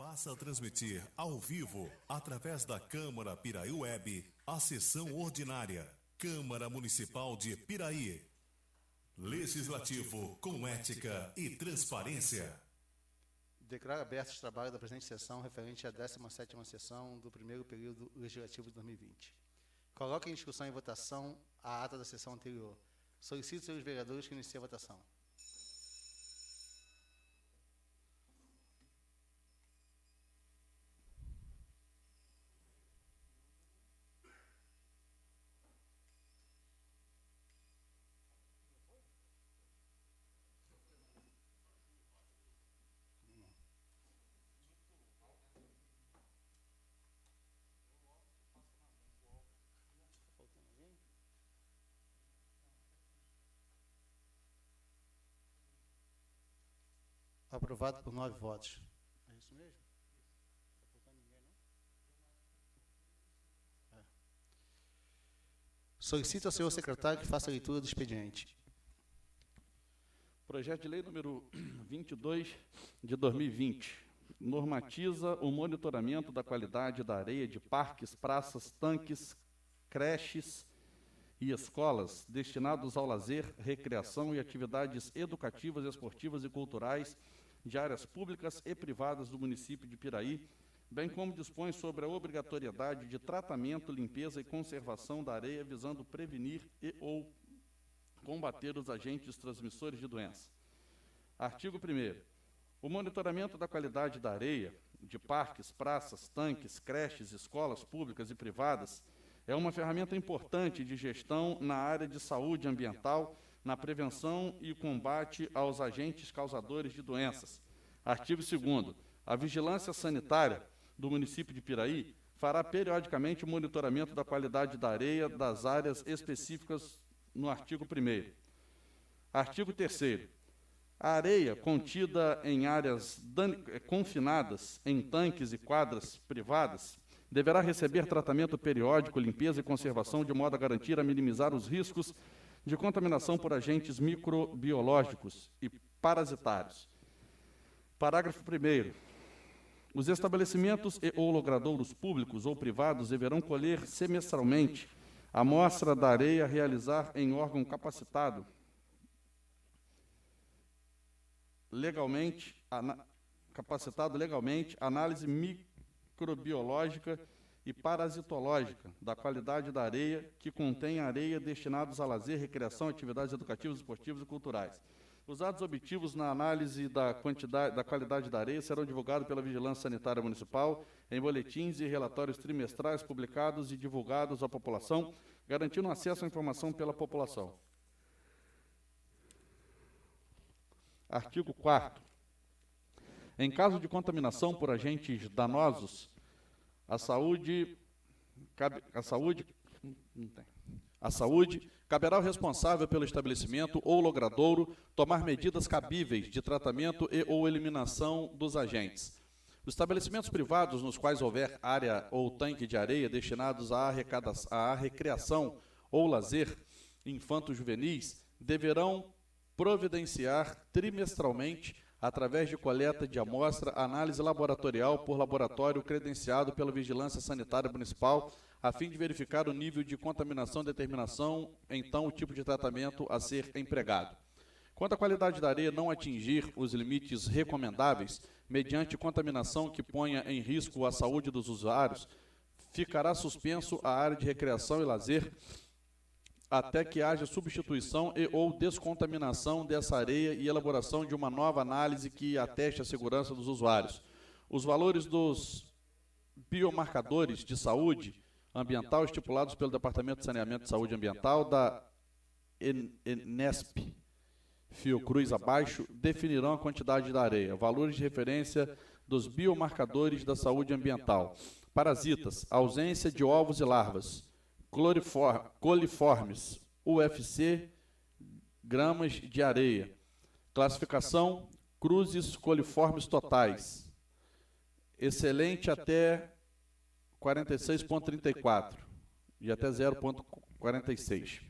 passa a transmitir ao vivo, através da Câmara Piraí Web, a sessão ordinária. Câmara Municipal de Piraí. Legislativo com ética e transparência. Declaro aberto os trabalhos da presente sessão referente à 17ª sessão do primeiro período legislativo de 2020. Coloque em discussão e votação a ata da sessão anterior. Solicito seus vereadores que iniciem a votação. Aprovado por 9 votos. É isso mesmo? Não está faltando ninguém, não? É. Solicito ao senhor secretário que faça a leitura do expediente. Projeto de lei número 22 de 2020. Normatiza o monitoramento da qualidade da areia de parques, praças, tanques, creches e escolas destinados ao lazer, recreação e atividades educativas, esportivas e culturais de áreas públicas e privadas do município de Piraí, bem como dispõe sobre a obrigatoriedade de tratamento, limpeza e conservação da areia, visando prevenir e ou combater os agentes transmissores de doença. Artigo 1º. O monitoramento da qualidade da areia de parques, praças, tanques, creches, escolas públicas e privadas é uma ferramenta importante de gestão na área de saúde ambiental, na prevenção e combate aos agentes causadores de doenças. Artigo 2º. A vigilância sanitária do município de Piraí fará periodicamente o monitoramento da qualidade da areia das áreas específicas no artigo 1º. Artigo 3º. A areia contida em áreas confinadas, em tanques e quadras privadas, deverá receber tratamento periódico, limpeza e conservação, de modo a garantir a minimizar os riscos de contaminação por agentes microbiológicos e parasitários. Parágrafo 1º. Os estabelecimentos e ou logradouros públicos ou privados deverão colher semestralmente a amostra da areia, realizar em órgão capacitado legalmente análise microbiológica e parasitológica da qualidade da areia que contém areia destinados a lazer, recreação, atividades educativas, esportivas e culturais. Os dados obtidos na análise da qualidade da areia serão divulgados pela Vigilância Sanitária Municipal em boletins e relatórios trimestrais publicados e divulgados à população, garantindo acesso à informação pela população. Artigo 4º. Em caso de contaminação por agentes danosos, a saúde caberá ao responsável pelo estabelecimento ou logradouro tomar medidas cabíveis de tratamento e ou eliminação dos agentes. Os estabelecimentos privados nos quais houver área ou tanque de areia destinados à recreação ou lazer infanto-juvenis deverão providenciar trimestralmente, através de coleta de amostra, análise laboratorial por laboratório credenciado pela Vigilância Sanitária Municipal, a fim de verificar o nível de contaminação e determinação, então, o tipo de tratamento a ser empregado. Quando a qualidade da areia não atingir os limites recomendáveis, mediante contaminação que ponha em risco a saúde dos usuários, ficará suspenso a área de recreação e lazer até que haja substituição e ou descontaminação dessa areia e elaboração de uma nova análise que ateste a segurança dos usuários. Os valores dos biomarcadores de saúde ambiental estipulados pelo Departamento de Saneamento e Saúde Ambiental da Enesp, Fiocruz abaixo, definirão a quantidade da areia. Valores de referência dos biomarcadores da saúde ambiental. Parasitas, ausência de ovos e larvas. Coliformes, UFC, gramas de areia. Classificação, cruzes coliformes totais. Excelente até 46,34 e até 0,46.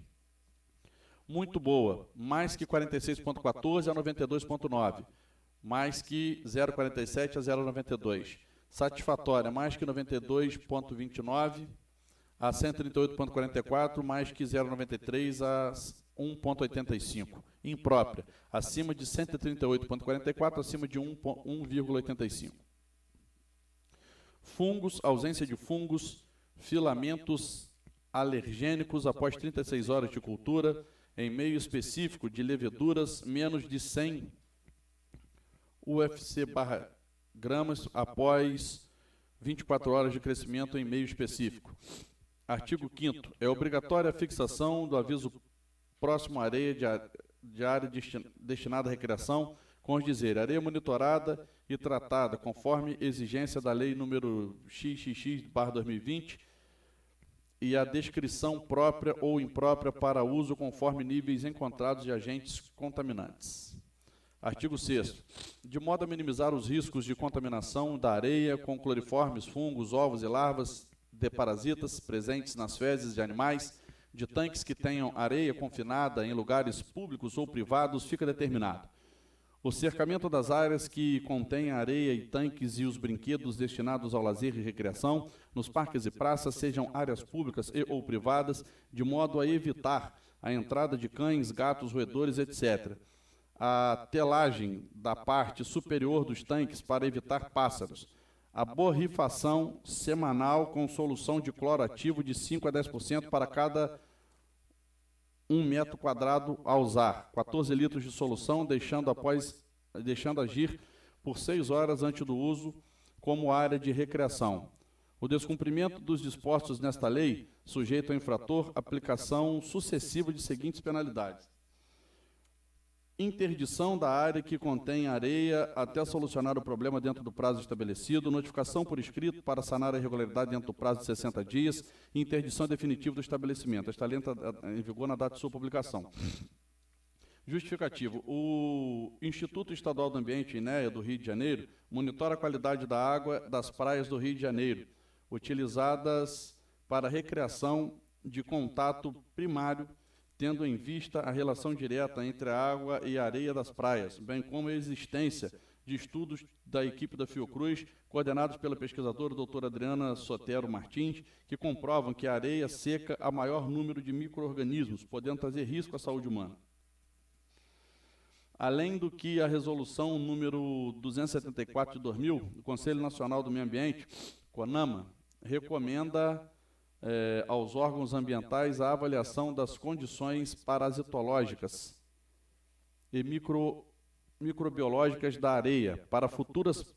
Muito boa, mais que 46,14 a 92,9. mais que 0,47 a 0,92. Satisfatória, mais que 92,29 a 138,44, mais que 0,93 a 1,85. Imprópria, acima de 138,44, acima de 1,85. Fungos, ausência de fungos, filamentos alergênicos após 36 horas de cultura, em meio específico de leveduras menos de 100 UFC/gramas após 24 horas de crescimento em meio específico. Artigo 5º. É obrigatória a fixação do aviso próximo à areia de área destinada à recreação, com os dizer areia monitorada e tratada conforme exigência da lei número XXX/2020 e a descrição própria ou imprópria para uso conforme níveis encontrados de agentes contaminantes. Artigo 6º. De modo a minimizar os riscos de contaminação da areia com cloriformes, fungos, ovos e larvas de parasitas presentes nas fezes de animais, de tanques que tenham areia confinada em lugares públicos ou privados, fica determinado: o cercamento das áreas que contêm areia e tanques e os brinquedos destinados ao lazer e recreação nos parques e praças, sejam áreas públicas e ou privadas, de modo a evitar a entrada de cães, gatos, roedores, etc. A telagem da parte superior dos tanques para evitar pássaros. A borrifação semanal com solução de cloro ativo de 5 a 10% para cada 1 metro quadrado a usar. 14 litros de solução, deixando agir por 6 horas antes do uso como área de recreação. O descumprimento dos dispostos nesta lei, sujeito ao infrator, aplicação sucessiva de seguintes penalidades: interdição da área que contém areia até solucionar o problema dentro do prazo estabelecido, notificação por escrito para sanar a irregularidade dentro do prazo de 60 dias e interdição definitiva do estabelecimento. Esta lei entra em vigor na data de sua publicação. Justificativo. O Instituto Estadual do Ambiente, INEA, do Rio de Janeiro, monitora a qualidade da água das praias do Rio de Janeiro, utilizadas para recreação de contato primário, tendo em vista a relação direta entre a água e a areia das praias, bem como a existência de estudos da equipe da Fiocruz, coordenados pela pesquisadora doutora Adriana Sotero Martins, que comprovam que a areia seca há maior número de micro-organismos, podendo trazer risco à saúde humana. Além do que a resolução número 274 de 2000, do Conselho Nacional do Meio Ambiente, CONAMA, recomenda aos órgãos ambientais a avaliação das condições parasitológicas e microbiológicas da areia para futuras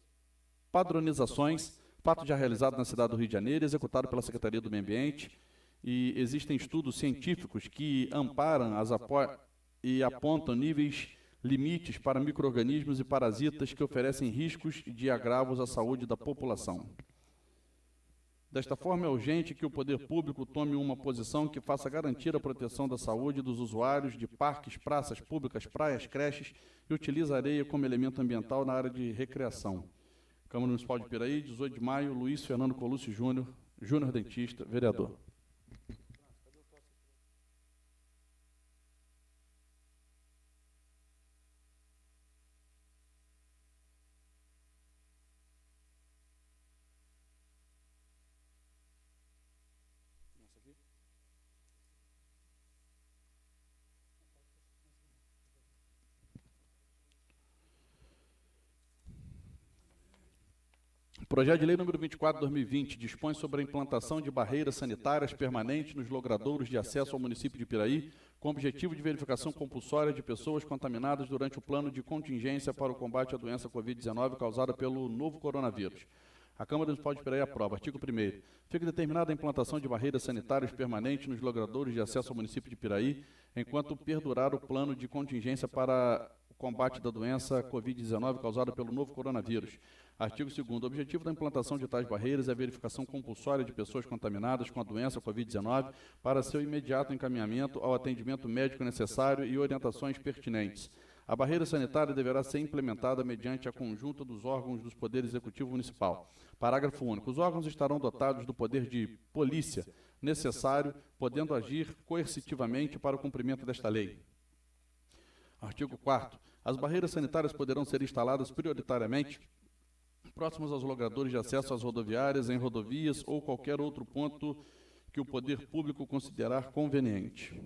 padronizações, fato já realizado na cidade do Rio de Janeiro, executado pela Secretaria do Meio Ambiente, e existem estudos científicos que amparam e apontam níveis limites para micro-organismos e parasitas que oferecem riscos de agravos à saúde da população. Desta forma, é urgente que o poder público tome uma posição que faça garantir a proteção da saúde dos usuários de parques, praças públicas, praias, creches e utilize a areia como elemento ambiental na área de recreação. Câmara Municipal de Piraí, 18 de maio, Luiz Fernando Colucci Júnior, dentista, vereador. Projeto de Lei número 24/2020 dispõe sobre a implantação de barreiras sanitárias permanentes nos logradouros de acesso ao município de Piraí, com objetivo de verificação compulsória de pessoas contaminadas durante o plano de contingência para o combate à doença Covid-19 causada pelo novo coronavírus. A Câmara Municipal de Piraí aprova. Artigo 1º. Fica determinada a implantação de barreiras sanitárias permanentes nos logradouros de acesso ao município de Piraí, enquanto perdurar o plano de contingência para o combate da doença Covid-19 causada pelo novo coronavírus. Artigo 2º. O objetivo da implantação de tais barreiras é a verificação compulsória de pessoas contaminadas com a doença Covid-19 para seu imediato encaminhamento ao atendimento médico necessário e orientações pertinentes. A barreira sanitária deverá ser implementada mediante a conjunta dos órgãos do Poder Executivo Municipal. Parágrafo único. Os órgãos estarão dotados do poder de polícia necessário, podendo agir coercitivamente para o cumprimento desta lei. Artigo 4º. As barreiras sanitárias poderão ser instaladas prioritariamente próximos aos logradores de acesso às rodoviárias, em rodovias ou qualquer outro ponto que o poder público considerar conveniente.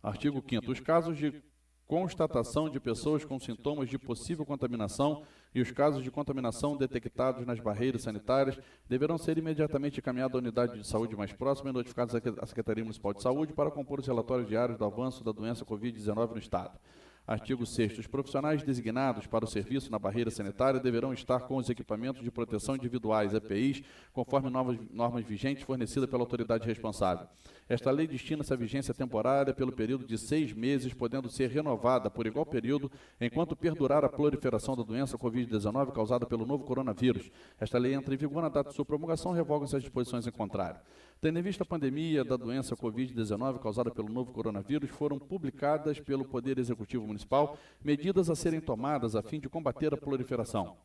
Artigo 5º. Os casos de constatação de pessoas com sintomas de possível contaminação e os casos de contaminação detectados nas barreiras sanitárias deverão ser imediatamente encaminhados à unidade de saúde mais próxima e notificados à Secretaria Municipal de Saúde para compor os relatórios diários do avanço da doença Covid-19 no Estado. Artigo 6º. Os profissionais designados para o serviço na barreira sanitária deverão estar com os equipamentos de proteção individuais, EPIs, conforme normas vigentes fornecidas pela autoridade responsável. Esta lei destina-se à vigência temporária pelo período de 6 meses, podendo ser renovada por igual período enquanto perdurar a proliferação da doença Covid-19 causada pelo novo coronavírus. Esta lei entra em vigor na data de sua promulgação, revogam-se as disposições em contrário. Tendo em vista a pandemia da doença Covid-19 causada pelo novo coronavírus, foram publicadas pelo Poder Executivo Municipal medidas a serem tomadas a fim de combater a proliferação.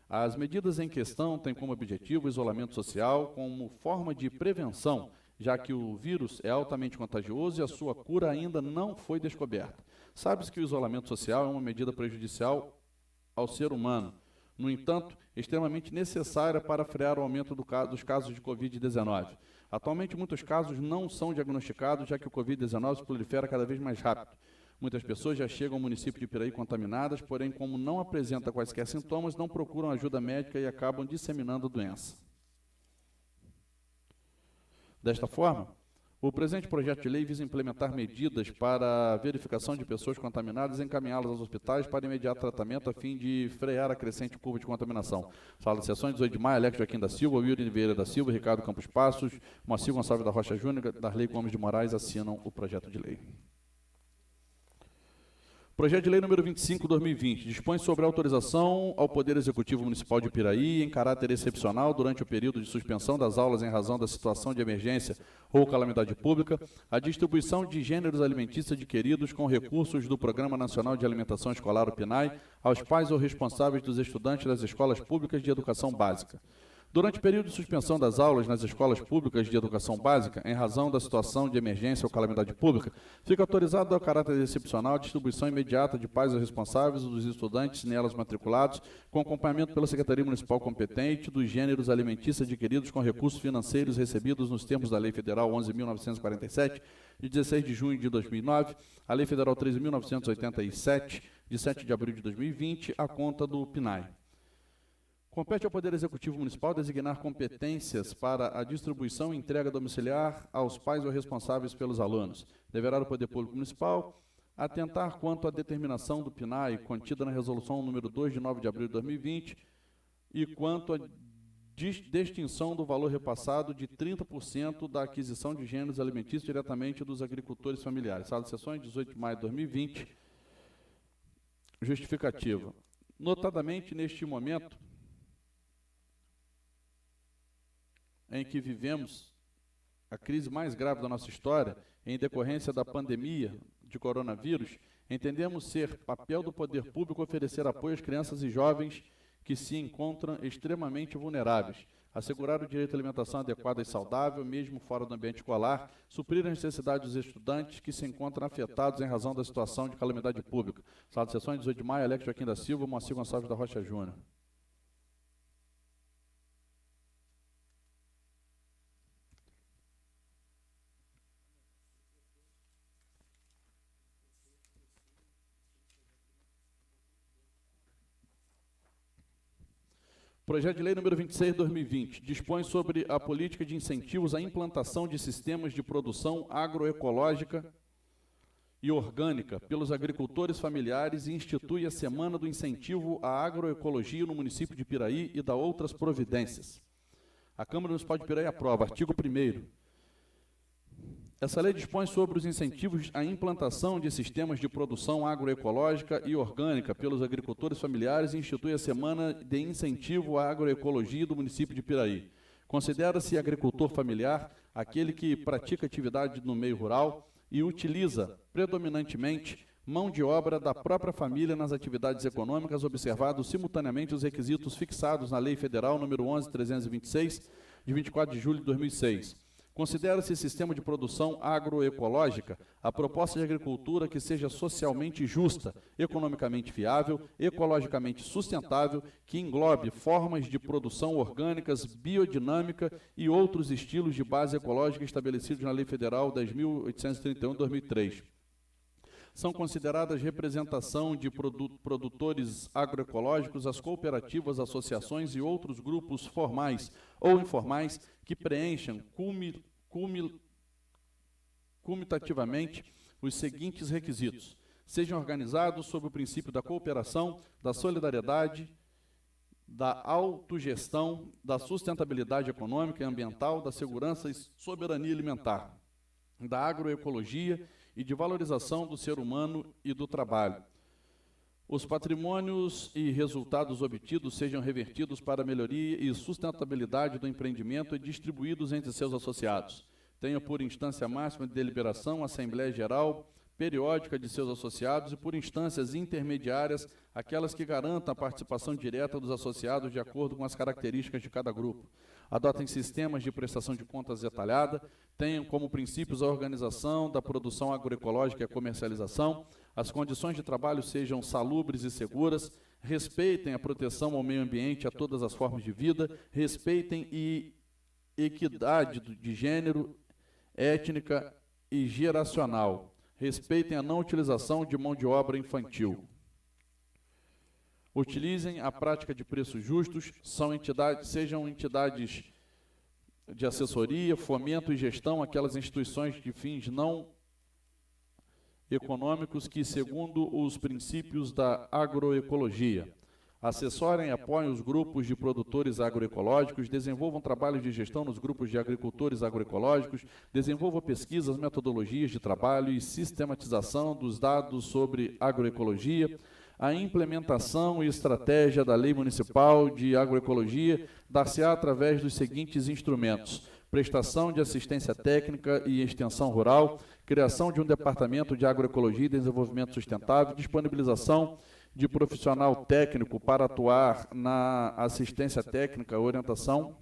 As medidas em questão têm como objetivo o isolamento social como forma de prevenção, já que o vírus é altamente contagioso e a sua cura ainda não foi descoberta. Sabe-se que o isolamento social é uma medida prejudicial ao ser humano, no entanto, extremamente necessária para frear o aumento dos casos de Covid-19. Atualmente, muitos casos não são diagnosticados, já que o Covid-19 se prolifera cada vez mais rápido. Muitas pessoas já chegam ao município de Piraí contaminadas, porém, como não apresentam quaisquer sintomas, não procuram ajuda médica e acabam disseminando a doença. Desta forma, o presente projeto de lei visa implementar medidas para a verificação de pessoas contaminadas e encaminhá-las aos hospitais para imediato tratamento a fim de frear a crescente curva de contaminação. Sala de sessões, 18 de maio, Alex Joaquim da Silva, Wilden Vieira da Silva, Ricardo Campos Passos, Moacir Gonçalves da Rocha Júnior, Darley Gomes de Moraes assinam o projeto de lei. Projeto de lei número 25/2020 dispõe sobre a autorização ao Poder Executivo Municipal de Piraí, em caráter excepcional, durante o período de suspensão das aulas em razão da situação de emergência ou calamidade pública, a distribuição de gêneros alimentícios adquiridos com recursos do Programa Nacional de Alimentação Escolar, o PNAE, aos pais ou responsáveis dos estudantes das escolas públicas de educação básica. Durante o período de suspensão das aulas nas escolas públicas de educação básica, em razão da situação de emergência ou calamidade pública, fica autorizado ao caráter excepcional a distribuição imediata de pais ou responsáveis dos estudantes nelas matriculados, com acompanhamento pela Secretaria Municipal competente, dos gêneros alimentícios adquiridos com recursos financeiros recebidos nos termos da Lei Federal 11.947, de 16 de junho de 2009, a Lei Federal 13.987, de 7 de abril de 2020, a conta do PNAE. Compete ao Poder Executivo Municipal designar competências para a distribuição e entrega domiciliar aos pais ou responsáveis pelos alunos. Deverá o Poder Público Municipal atentar quanto à determinação do PNAE contida na Resolução número 2 de 9 de abril de 2020 e quanto à distinção do valor repassado de 30% da aquisição de gêneros alimentícios diretamente dos agricultores familiares. Sala de sessões, 18 de maio de 2020. Justificativa. Notadamente, neste momento em que vivemos a crise mais grave da nossa história, em decorrência da pandemia de coronavírus, entendemos ser papel do poder público oferecer apoio às crianças e jovens que se encontram extremamente vulneráveis, assegurar o direito à alimentação adequada e saudável, mesmo fora do ambiente escolar, suprir as necessidades dos estudantes que se encontram afetados em razão da situação de calamidade pública. Sala de sessões, 18 de maio, Alex Joaquim da Silva, Moacir Gonçalves da Rocha Júnior. Projeto de Lei número 26/2020 dispõe sobre a política de incentivos à implantação de sistemas de produção agroecológica e orgânica pelos agricultores familiares e institui a Semana do Incentivo à Agroecologia no município de Piraí e dá outras providências. A Câmara Municipal de Piraí aprova. Artigo 1º. Essa lei dispõe sobre os incentivos à implantação de sistemas de produção agroecológica e orgânica pelos agricultores familiares e institui a Semana de Incentivo à Agroecologia do município de Piraí. Considera-se agricultor familiar aquele que pratica atividade no meio rural e utiliza, predominantemente, mão de obra da própria família nas atividades econômicas, observados simultaneamente os requisitos fixados na Lei Federal nº 11.326, de 24 de julho de 2006. Considera-se sistema de produção agroecológica a proposta de agricultura que seja socialmente justa, economicamente viável, ecologicamente sustentável, que englobe formas de produção orgânicas, biodinâmica e outros estilos de base ecológica estabelecidos na Lei Federal 10.831 de 2003. São consideradas representação de produtores agroecológicos as cooperativas, associações e outros grupos formais ou informais que preencham cumulativamente os seguintes requisitos: sejam organizados sob o princípio da cooperação, da solidariedade, da autogestão, da sustentabilidade econômica e ambiental, da segurança e soberania alimentar, da agroecologia e de valorização do ser humano e do trabalho. Os patrimônios e resultados obtidos sejam revertidos para a melhoria e sustentabilidade do empreendimento e distribuídos entre seus associados. Tenha por instância máxima de deliberação a Assembleia Geral periódica de seus associados e por instâncias intermediárias aquelas que garantam a participação direta dos associados de acordo com as características de cada grupo. Adotem sistemas de prestação de contas detalhada, tenham como princípios a organização da produção agroecológica e a comercialização, as condições de trabalho sejam salubres e seguras, respeitem a proteção ao meio ambiente e a todas as formas de vida, respeitem e equidade de gênero, étnica e geracional, respeitem a não utilização de mão de obra infantil. Utilizem a prática de preços justos, sejam entidades de assessoria, fomento e gestão, aquelas instituições de fins não econômicos que, segundo os princípios da agroecologia, assessorem e apoiem os grupos de produtores agroecológicos, desenvolvam trabalhos de gestão nos grupos de agricultores agroecológicos, desenvolvam pesquisas, metodologias de trabalho e sistematização dos dados sobre agroecologia, a implementação e estratégia da Lei Municipal de Agroecologia dar-se-á através dos seguintes instrumentos: prestação de assistência técnica e extensão rural, criação de um departamento de agroecologia e desenvolvimento sustentável, disponibilização de profissional técnico para atuar na assistência técnica, orientação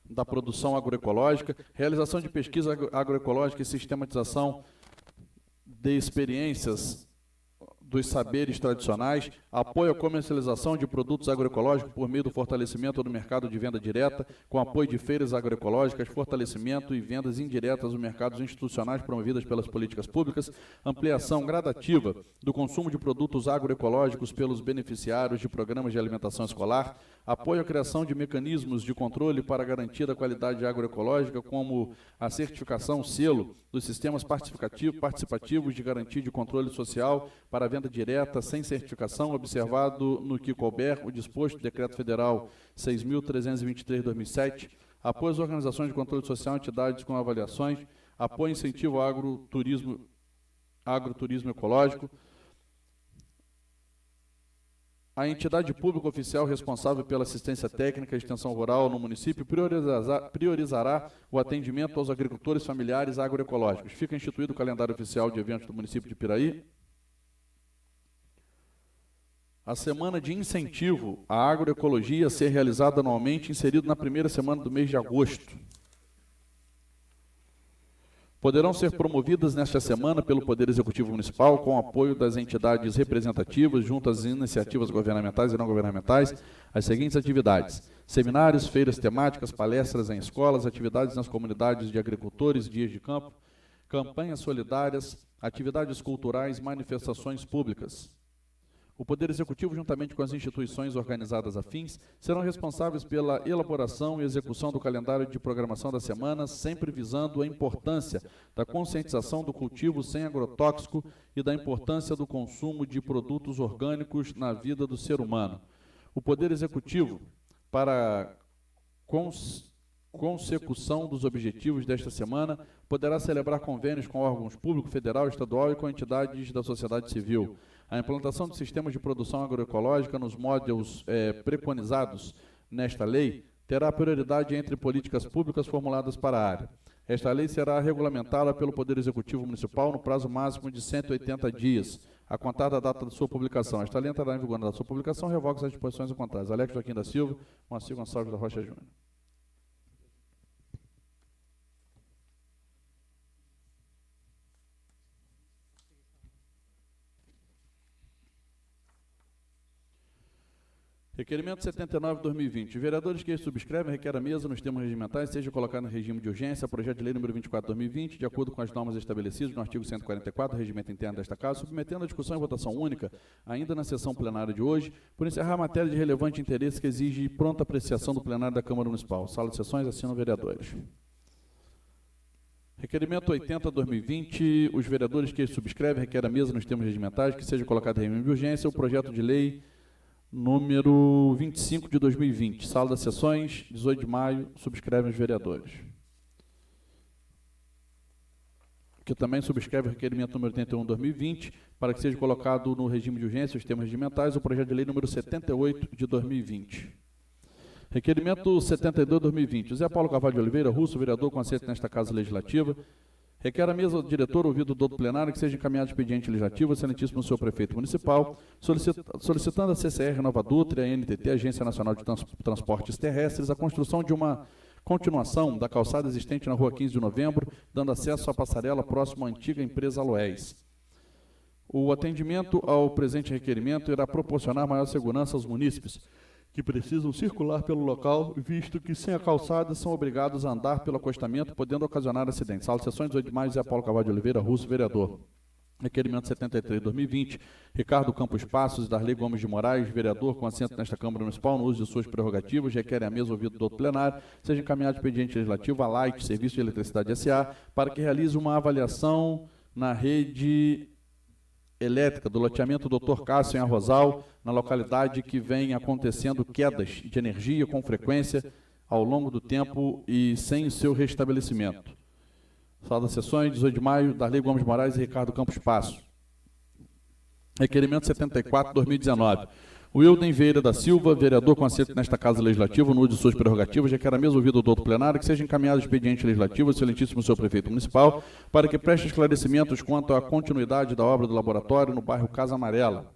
da produção agroecológica, realização de pesquisa agroecológica e sistematização de experiências dos saberes tradicionais, apoio à comercialização de produtos agroecológicos por meio do fortalecimento do mercado de venda direta, com apoio de feiras agroecológicas, fortalecimento e vendas indiretas dos mercados institucionais promovidas pelas políticas públicas, ampliação gradativa do consumo de produtos agroecológicos pelos beneficiários de programas de alimentação escolar, apoio à criação de mecanismos de controle para garantir a qualidade agroecológica, como a certificação selo dos sistemas participativos de garantia de controle social para a venda direta sem certificação, observado no que couber o disposto do Decreto Federal 6.323/2007, apoio às organizações de controle social, entidades com avaliações, apoio e incentivo ao agroturismo ecológico, a entidade pública oficial responsável pela assistência técnica e extensão rural no município priorizará o atendimento aos agricultores familiares agroecológicos. Fica instituído o calendário oficial de eventos do município de Piraí. A semana de incentivo à agroecologia a ser realizada anualmente, inserido na primeira semana do mês de agosto. Poderão ser promovidas nesta semana pelo Poder Executivo Municipal, com apoio das entidades representativas, junto às iniciativas governamentais e não governamentais, as seguintes atividades: seminários, feiras temáticas, palestras em escolas, atividades nas comunidades de agricultores, dias de campo, campanhas solidárias, atividades culturais, manifestações públicas. O Poder Executivo, juntamente com as instituições organizadas afins, serão responsáveis pela elaboração e execução do calendário de programação da semana, sempre visando a importância da conscientização do cultivo sem agrotóxico e da importância do consumo de produtos orgânicos na vida do ser humano. O Poder Executivo, para consecução dos objetivos desta semana, poderá celebrar convênios com órgãos público, federal, estadual e com entidades da sociedade civil. A implantação de sistemas de produção agroecológica nos modelos preconizados nesta lei terá prioridade entre políticas públicas formuladas para a área. Esta lei será regulamentada pelo Poder Executivo Municipal no prazo máximo de 180 dias, a contar da data de sua publicação. Esta lei entrará em vigor na data de sua publicação, revoga as disposições ao contrário. Alex Joaquim da Silva, Moacir Gonçalves da Rocha Júnior. Requerimento 79/2020. Os vereadores que subscrevem requer a mesa nos termos regimentais seja colocado em regime de urgência projeto de lei número 24/2020, de acordo com as normas estabelecidas no artigo 144 do regimento interno desta Casa, submetendo a discussão e votação única, ainda na sessão plenária de hoje, por encerrar a matéria de relevante interesse que exige pronta apreciação do plenário da Câmara Municipal. Sala de sessões, assinam vereadores. Requerimento 80/2020. Os vereadores que subscrevem requer a mesa nos termos regimentais que seja colocado em regime de urgência o projeto de lei número 25 de 2020, sala das sessões, 18 de maio, subscrevem os vereadores. Que também subscreve o requerimento número 81/2020, para que seja colocado no regime de urgência, os termos regimentais, o projeto de lei número 78 de 2020. Requerimento 72/2020. José Paulo Carvalho de Oliveira Russo, vereador com assento nesta Casa Legislativa, requer a mesa do diretor, ouvido do plenário, que seja encaminhado expediente legislativo, excelentíssimo senhor prefeito municipal, solicitando a CCR Nova Dutra e a NTT, Agência Nacional de Transportes Terrestres, a construção de uma continuação da calçada existente na rua 15 de novembro, dando acesso à passarela próxima à antiga empresa Aloés. O atendimento ao presente requerimento irá proporcionar maior segurança aos munícipes, que precisam circular pelo local, visto que sem a calçada são obrigados a andar pelo acostamento, podendo ocasionar acidentes. Sala de sessões, 18 de maio, José Paulo Carvalho de Oliveira Russo, vereador. Requerimento 73/2020, Ricardo Campos Passos e Darley Gomes de Moraes, vereador com assento nesta Câmara Municipal, no uso de suas prerrogativas, requerem a mesa ouvido do plenário, seja encaminhado expediente legislativo à Light, Serviço de Eletricidade S.A., para que realize uma avaliação na rede elétrica do loteamento Dr. Cássio em Arrozal, na localidade que vem acontecendo quedas de energia com frequência ao longo do tempo e sem o seu restabelecimento. Sala das sessões, 18 de maio, Darley Gomes de Moraes e Ricardo Campos Passos. Requerimento 74/2019. Wilden Vieira da Silva, vereador com assento nesta Casa Legislativa, no uso de suas prerrogativas, requer a mesa ouvido do outro plenário que seja encaminhado expediente legislativo, excelentíssimo senhor prefeito municipal, para que preste esclarecimentos quanto à continuidade da obra do laboratório no bairro Casa Amarela,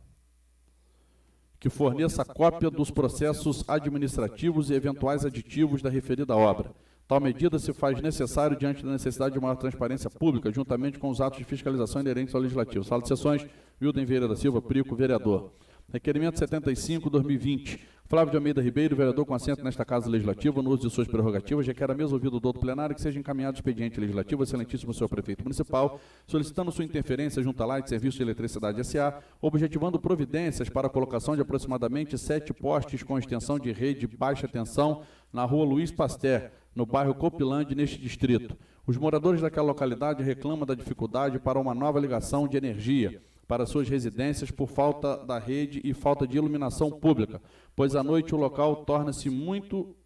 que forneça cópia dos processos administrativos e eventuais aditivos da referida obra. Tal medida se faz necessário diante da necessidade de maior transparência pública, juntamente com os atos de fiscalização inerentes ao legislativo. Sala de sessões, Wilden Vieira da Silva, Prico, vereador. Requerimento 75/2020. Flávio de Almeida Ribeiro, vereador com assento nesta Casa Legislativa, no uso de suas prerrogativas, requer a mesa ouvido do outro plenário que seja encaminhado expediente legislativo, excelentíssimo senhor prefeito municipal, solicitando sua interferência junto à Light Serviço de Eletricidade S.A., objetivando providências para a colocação de aproximadamente 7 postes com extensão de rede de baixa tensão na rua Luiz Pasteur, no bairro Copilândia, neste distrito. Os moradores daquela localidade reclamam da dificuldade para uma nova ligação de energia para suas residências por falta da rede e falta de iluminação pública, pois à noite o local torna-se muito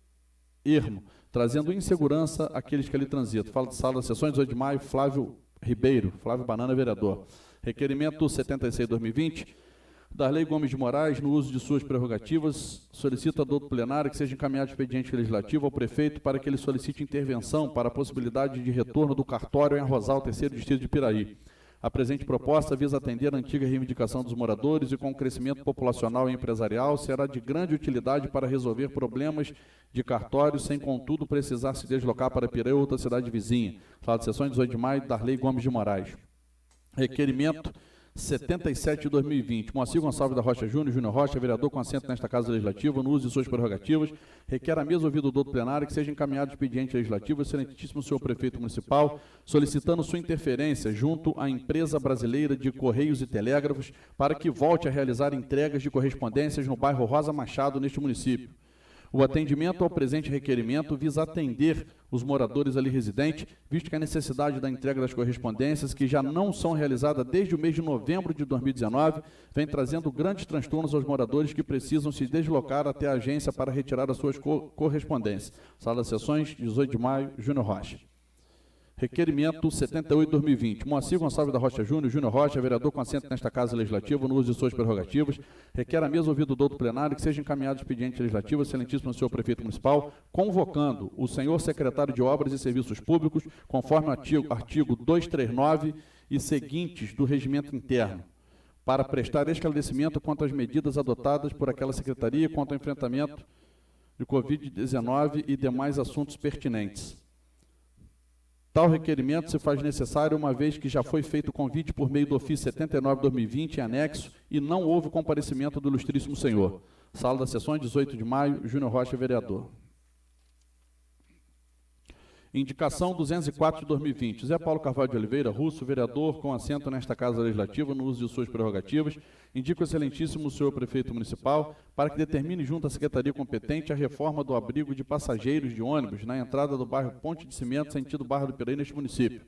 ermo, trazendo insegurança àqueles que ali transitam. Fala de sala das sessões, 18 de maio, Flávio Ribeiro, Flávio Banana, vereador. Requerimento 76/2020, Darley Gomes de Moraes, no uso de suas prerrogativas, solicita do plenário que seja encaminhado expediente legislativo ao prefeito para que ele solicite intervenção para a possibilidade de retorno do cartório em Arrozal, terceiro distrito de Piraí. A presente proposta visa atender a antiga reivindicação dos moradores e, com o crescimento populacional e empresarial, será de grande utilidade para resolver problemas de cartório, sem, contudo, precisar se deslocar para Piraí ou outra cidade vizinha. Sala de sessões, 18 de maio, Darley Gomes de Moraes. Requerimento 77/2020. Moacir Gonçalves da Rocha Júnior Rocha, vereador com assento nesta Casa Legislativa, no uso de suas prerrogativas, requer a mesa ouvido do outro plenário que seja encaminhado expediente legislativo, excelentíssimo senhor prefeito municipal, solicitando sua interferência junto à empresa brasileira de Correios e Telégrafos para que volte a realizar entregas de correspondências no bairro Rosa Machado, neste município. O atendimento ao presente requerimento visa atender os moradores ali residentes, visto que a necessidade da entrega das correspondências, que já não são realizadas desde o mês de novembro de 2019, vem trazendo grandes transtornos aos moradores que precisam se deslocar até a agência para retirar as suas correspondências. Sala das sessões, 18 de maio, Júnior Rocha. Requerimento 78/2020. Moacir Gonçalves da Rocha Júnior Rocha, vereador com assento nesta Casa Legislativa, no uso de suas prerrogativas, requer a mesa ouvido do outro plenário que seja encaminhado expediente legislativo, excelentíssimo senhor prefeito municipal, convocando o senhor secretário de Obras e Serviços Públicos, conforme o artigo 239 e seguintes do regimento interno, para prestar esclarecimento quanto às medidas adotadas por aquela secretaria quanto ao enfrentamento de Covid-19 e demais assuntos pertinentes. Tal requerimento se faz necessário uma vez que já foi feito o convite por meio do ofício 79/2020 em anexo e não houve comparecimento do ilustríssimo senhor. Sala das Sessões, 18 de maio, Júnior Rocha, vereador. Indicação 204 de 2020. Zé Paulo Carvalho de Oliveira, Russo, vereador, com assento nesta Casa Legislativa, no uso de suas prerrogativas, indica o excelentíssimo senhor prefeito municipal para que determine junto à secretaria competente a reforma do abrigo de passageiros de ônibus na entrada do bairro Ponte de Cimento, sentido Barra do Piraí, neste município.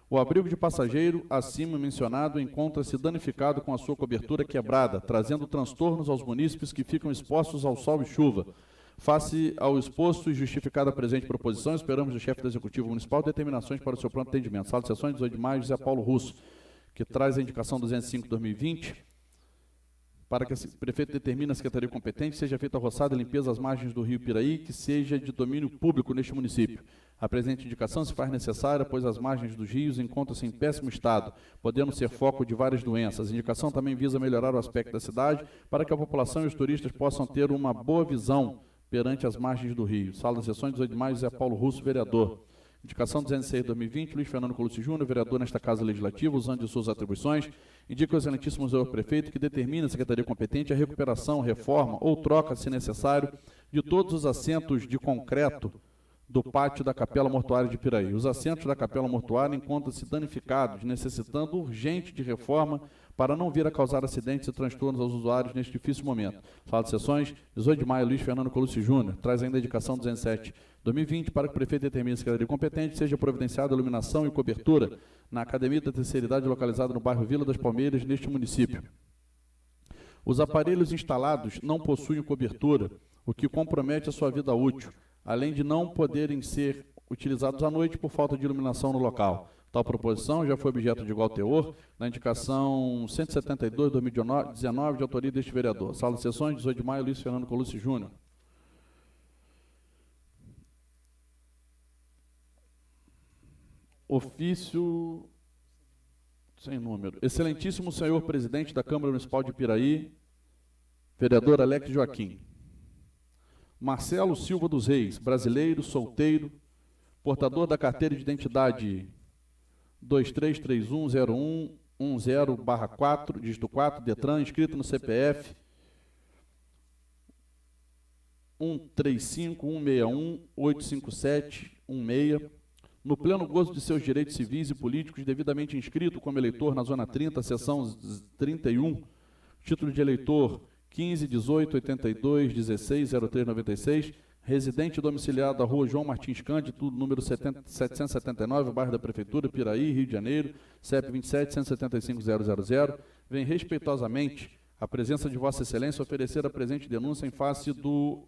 O abrigo de passageiro, acima mencionado, encontra-se danificado com a sua cobertura quebrada, trazendo transtornos aos munícipes que ficam expostos ao sol e chuva. Face ao exposto e justificada a presente proposição, esperamos do chefe do Executivo Municipal determinações para o seu pronto atendimento. Sala de Sessões, 18 de maio, José Paulo Russo, que traz a indicação 205 de 2020, para que o prefeito determine a secretaria competente, seja feita a roçada e limpeza às margens do rio Piraí, que seja de domínio público neste município. A presente indicação se faz necessária, pois as margens dos rios encontram-se em péssimo estado, podendo ser foco de várias doenças. A indicação também visa melhorar o aspecto da cidade, para que a população e os turistas possam ter uma boa visão perante as margens do rio. Sala das Sessões, 18 de maio, José Paulo Russo, vereador. Indicação 206 de 2020, Luiz Fernando Colucci Júnior, vereador nesta Casa Legislativa, usando de suas atribuições, indica o excelentíssimo senhor prefeito que determine a secretaria competente a recuperação, reforma ou troca, se necessário, de todos os assentos de concreto do pátio da Capela Mortuária de Piraí. Os assentos da Capela Mortuária encontram-se danificados, necessitando urgente de reforma para não vir a causar acidentes e transtornos aos usuários neste difícil momento. Sala de Sessões, 18 de maio, Luiz Fernando Colucci Júnior, traz ainda a indicação 207 de 2020 para que o prefeito determine a secretaria competente, seja providenciada iluminação e cobertura na Academia da Terceira Idade localizada no bairro Vila das Palmeiras, neste município. Os aparelhos instalados não possuem cobertura, o que compromete a sua vida útil, além de não poderem ser utilizados à noite por falta de iluminação no local. Tal proposição já foi objeto de igual teor na indicação 172 de 2019, de autoria deste vereador. Sala de Sessões, 18 de maio, Luiz Fernando Colucci Júnior. Ofício sem número. Excelentíssimo senhor presidente da Câmara Municipal de Piraí, vereador Alex Joaquim. Marcelo Silva dos Reis, brasileiro, solteiro, portador da carteira de identidade 23310110/4, dígito 4, Detran, inscrito no CPF 135-161-857-16, no pleno gozo de seus direitos civis e políticos, devidamente inscrito como eleitor na Zona 30, seção 31, título de eleitor 15-18-82-16-0396, residente domiciliado à Rua João Martins Cândido, número 779, bairro da Prefeitura, Piraí, Rio de Janeiro, CEP 27-175-000, vem respeitosamente a presença de Vossa Excelência oferecer a presente denúncia em face do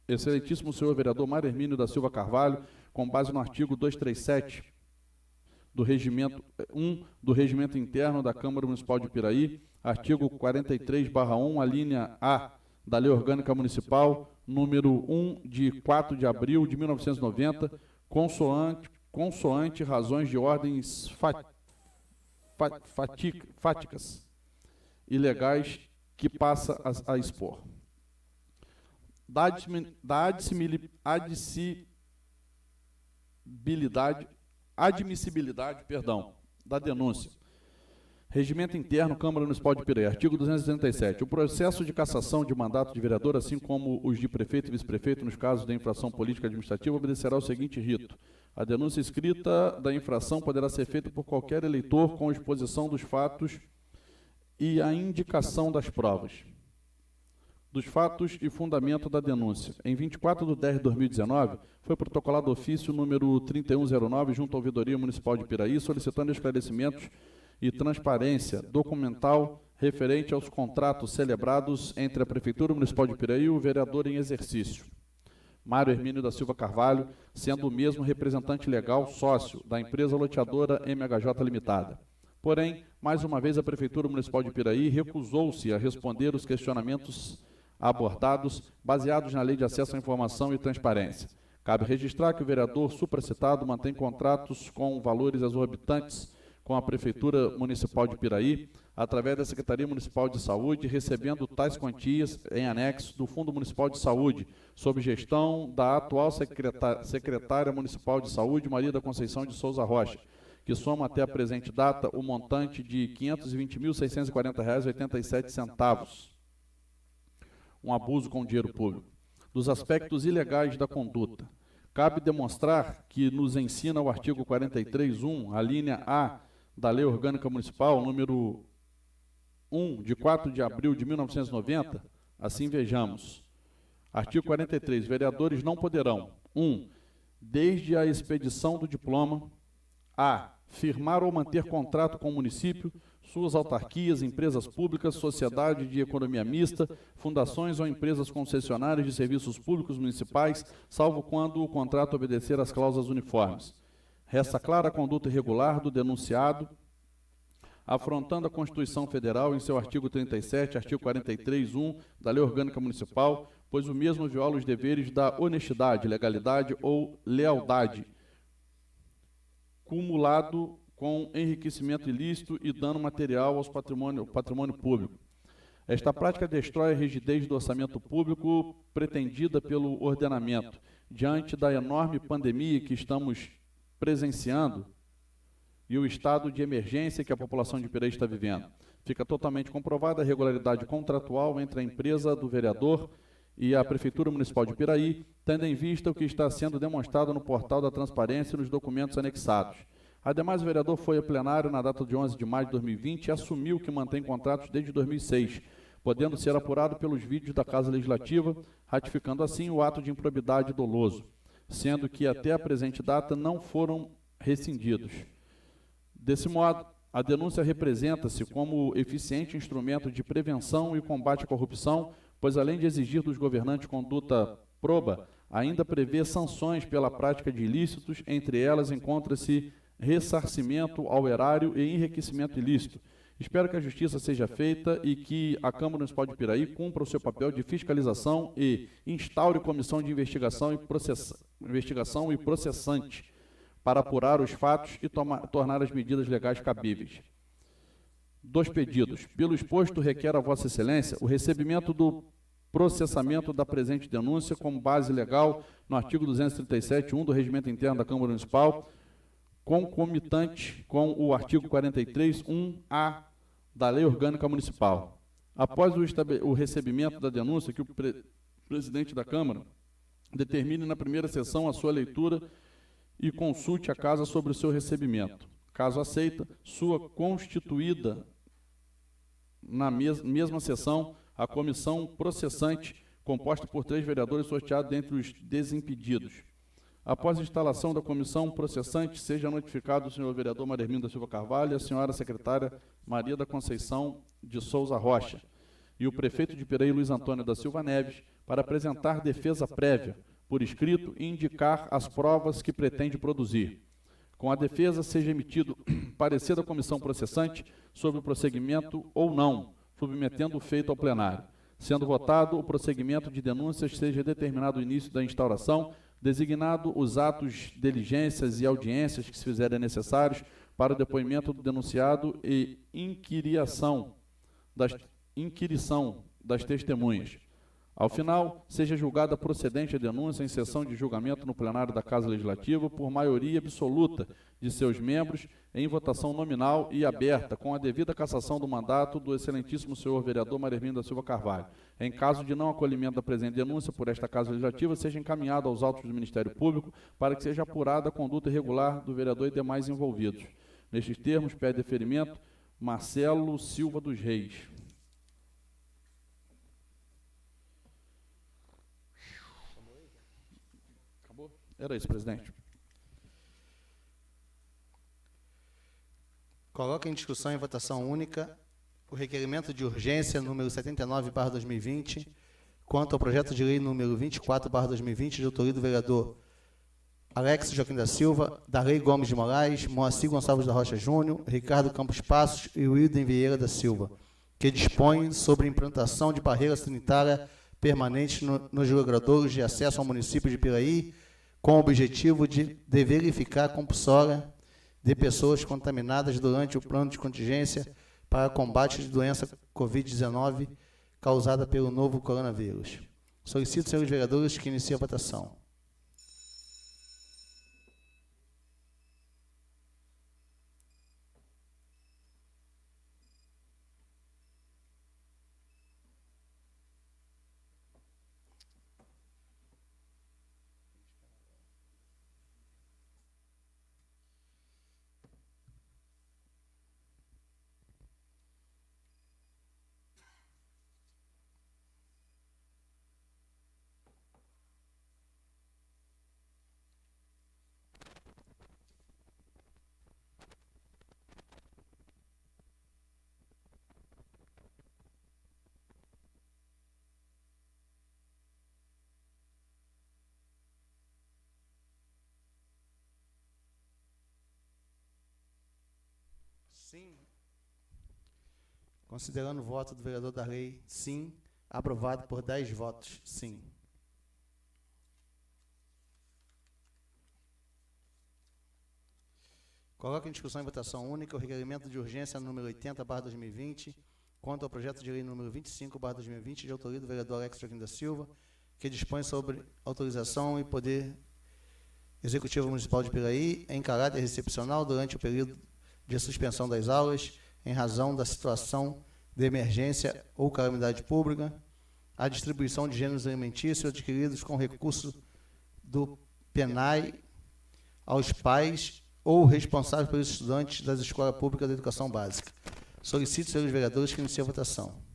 excelentíssimo senhor vereador Mário Hermínio da Silva Carvalho, com base no artigo 237 do Regimento 1 do Regimento Interno da Câmara Municipal de Piraí, artigo 43/1, a linha A da Lei Orgânica Municipal, número 1, de 4 de abril de 1990, consoante razões de ordens fáticas e legais que passa a expor. Da admissibilidade da denúncia. Regimento Interno, Câmara Municipal de Piraí, artigo 237. O processo de cassação de mandato de vereador, assim como os de prefeito e vice-prefeito nos casos de infração política administrativa, obedecerá ao seguinte rito. A denúncia escrita da infração poderá ser feita por qualquer eleitor com exposição dos fatos e a indicação das provas. Dos fatos e fundamento da denúncia. Em 24 de 10 de 2019, foi protocolado ofício número 3109 junto à Ouvidoria Municipal de Piraí, solicitando esclarecimentos e transparência documental referente aos contratos celebrados entre a Prefeitura Municipal de Piraí e o vereador em exercício, Mário Hermínio da Silva Carvalho, sendo o mesmo representante legal sócio da empresa loteadora MHJ Limitada. Porém, mais uma vez, a Prefeitura Municipal de Piraí recusou-se a responder os questionamentos abordados, baseados na Lei de Acesso à Informação e Transparência. Cabe registrar que o vereador supracitado mantém contratos com valores exorbitantes com a Prefeitura Municipal de Piraí, através da Secretaria Municipal de Saúde, recebendo tais quantias em anexo do Fundo Municipal de Saúde, sob gestão da atual secretária Municipal de Saúde, Maria da Conceição de Souza Rocha, que soma até a presente data o montante de R$ 520.640,87. um abuso com o dinheiro público. Dos aspectos ilegais da conduta, cabe demonstrar que nos ensina o artigo 43.1, a linha A da Lei Orgânica Municipal, número 1, de 4 de abril de 1990, assim vejamos. Artigo 43. Vereadores não poderão: 1. Desde a expedição do diploma, a. firmar ou manter contrato com o município, suas autarquias, empresas públicas, sociedade de economia mista, fundações ou empresas concessionárias de serviços públicos municipais, salvo quando o contrato obedecer às cláusulas uniformes. Resta clara a conduta irregular do denunciado, afrontando a Constituição Federal em seu artigo 37, artigo 43.1 da Lei Orgânica Municipal, pois o mesmo viola os deveres da honestidade, legalidade ou lealdade, cumulado com enriquecimento ilícito e dano material ao patrimônio público. Esta prática destrói a rigidez do orçamento público pretendida pelo ordenamento. Diante da enorme pandemia que estamos presenciando e o estado de emergência que a população de Piraí está vivendo, fica totalmente comprovada a irregularidade contratual entre a empresa do vereador e a Prefeitura Municipal de Piraí, tendo em vista o que está sendo demonstrado no portal da transparência e nos documentos anexados. Ademais, o vereador foi a plenário na data de 11 de maio de 2020 e assumiu que mantém contratos desde 2006, podendo ser apurado pelos vídeos da Casa Legislativa, ratificando assim o ato de improbidade doloso, sendo que até a presente data não foram rescindidos. Desse modo, a denúncia representa-se como eficiente instrumento de prevenção e combate à corrupção, pois além de exigir dos governantes conduta proba, ainda prevê sanções pela prática de ilícitos, entre elas encontra-se ressarcimento ao erário e enriquecimento ilícito. Espero que a justiça seja feita e que a Câmara Municipal de Piraí cumpra o seu papel de fiscalização e instaure comissão de investigação e processante para apurar os fatos e tornar as medidas legais cabíveis. 2 pedidos. Pelo exposto, requer a Vossa Excelência o recebimento do processamento da presente denúncia como base legal no artigo 237.1 do Regimento Interno da Câmara Municipal, concomitante com o artigo 43.1a da Lei Orgânica Municipal. Após o recebimento da denúncia, que o presidente da Câmara determine na primeira sessão a sua leitura e consulte a Casa sobre o seu recebimento. Caso aceita, sua constituída na mesma sessão a comissão processante, composta por 3 vereadores sorteados dentre os desimpedidos. Após a instalação da comissão processante, seja notificado o senhor vereador Marermindo da Silva Carvalho e a senhora secretária Maria da Conceição de Souza Rocha e o prefeito de Piraí, Luiz Antônio da Silva Neves, para apresentar defesa prévia, por escrito, e indicar as provas que pretende produzir. Com a defesa, seja emitido parecer da comissão processante sobre o prosseguimento ou não, submetendo o feito ao plenário. Sendo votado o prosseguimento de denúncias, seja determinado o início da instauração, designado os atos, diligências e audiências que se fizerem necessários para o depoimento do denunciado e inquirição das testemunhas. Ao final, seja julgada procedente a denúncia em sessão de julgamento no plenário da Casa Legislativa por maioria absoluta de seus membros em votação nominal e aberta, com a devida cassação do mandato do excelentíssimo senhor vereador Marermindo da Silva Carvalho. Em caso de não acolhimento da presente denúncia por esta Casa Legislativa, seja encaminhado aos autos do Ministério Público para que seja apurada a conduta irregular do vereador e demais envolvidos. Nestes termos, pede deferimento Marcelo Silva dos Reis. Era isso, presidente. Coloca em discussão e votação única o requerimento de urgência número 79/2020, quanto ao projeto de lei número 24/2020, de autoria do vereador Alex Joaquim da Silva, Darley Gomes de Moraes, Moacir Gonçalves da Rocha Júnior, Ricardo Campos Passos e Wilden Vieira da Silva, que dispõe sobre a implantação de barreira sanitária permanente nos logradouros de acesso ao município de Piraí, com o objetivo de verificar a compulsória de pessoas contaminadas durante o plano de contingência para combate de doença Covid-19 causada pelo novo coronavírus. Solicito, senhores vereadores, que iniciem a votação. Sim. Considerando o voto do vereador Darley, sim. Aprovado por 10 votos, sim. Coloco em discussão e votação única o requerimento de urgência número 80/2020, quanto ao projeto de lei número 25/2020, de autoria do vereador Alex Joaquim da Silva, que dispõe sobre autorização e poder executivo municipal de Piraí em caráter excepcional durante o período de suspensão das aulas, em razão da situação de emergência ou calamidade pública, a distribuição de gêneros alimentícios adquiridos com recurso do PENAI aos pais ou responsáveis pelos estudantes das escolas públicas da educação básica. Solicito, senhores vereadores, que iniciem a votação.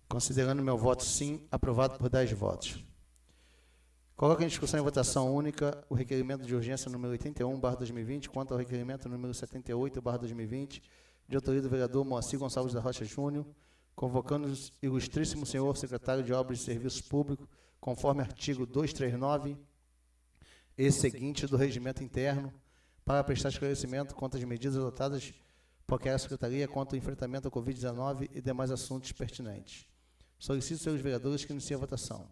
Considerando meu voto sim, aprovado por 10 votos. Coloco em discussão e votação única o requerimento de urgência número 81/2020, quanto ao requerimento número 78/2020, de autoria do vereador Moacir Gonçalves da Rocha Júnior, convocando o ilustríssimo senhor secretário de Obras e Serviços Públicos, conforme artigo 239 e seguinte do Regimento Interno, para prestar esclarecimento quanto às medidas adotadas por aquela secretaria quanto ao enfrentamento à Covid-19 e demais assuntos pertinentes. Solicito, senhores vereadores, que iniciem a votação.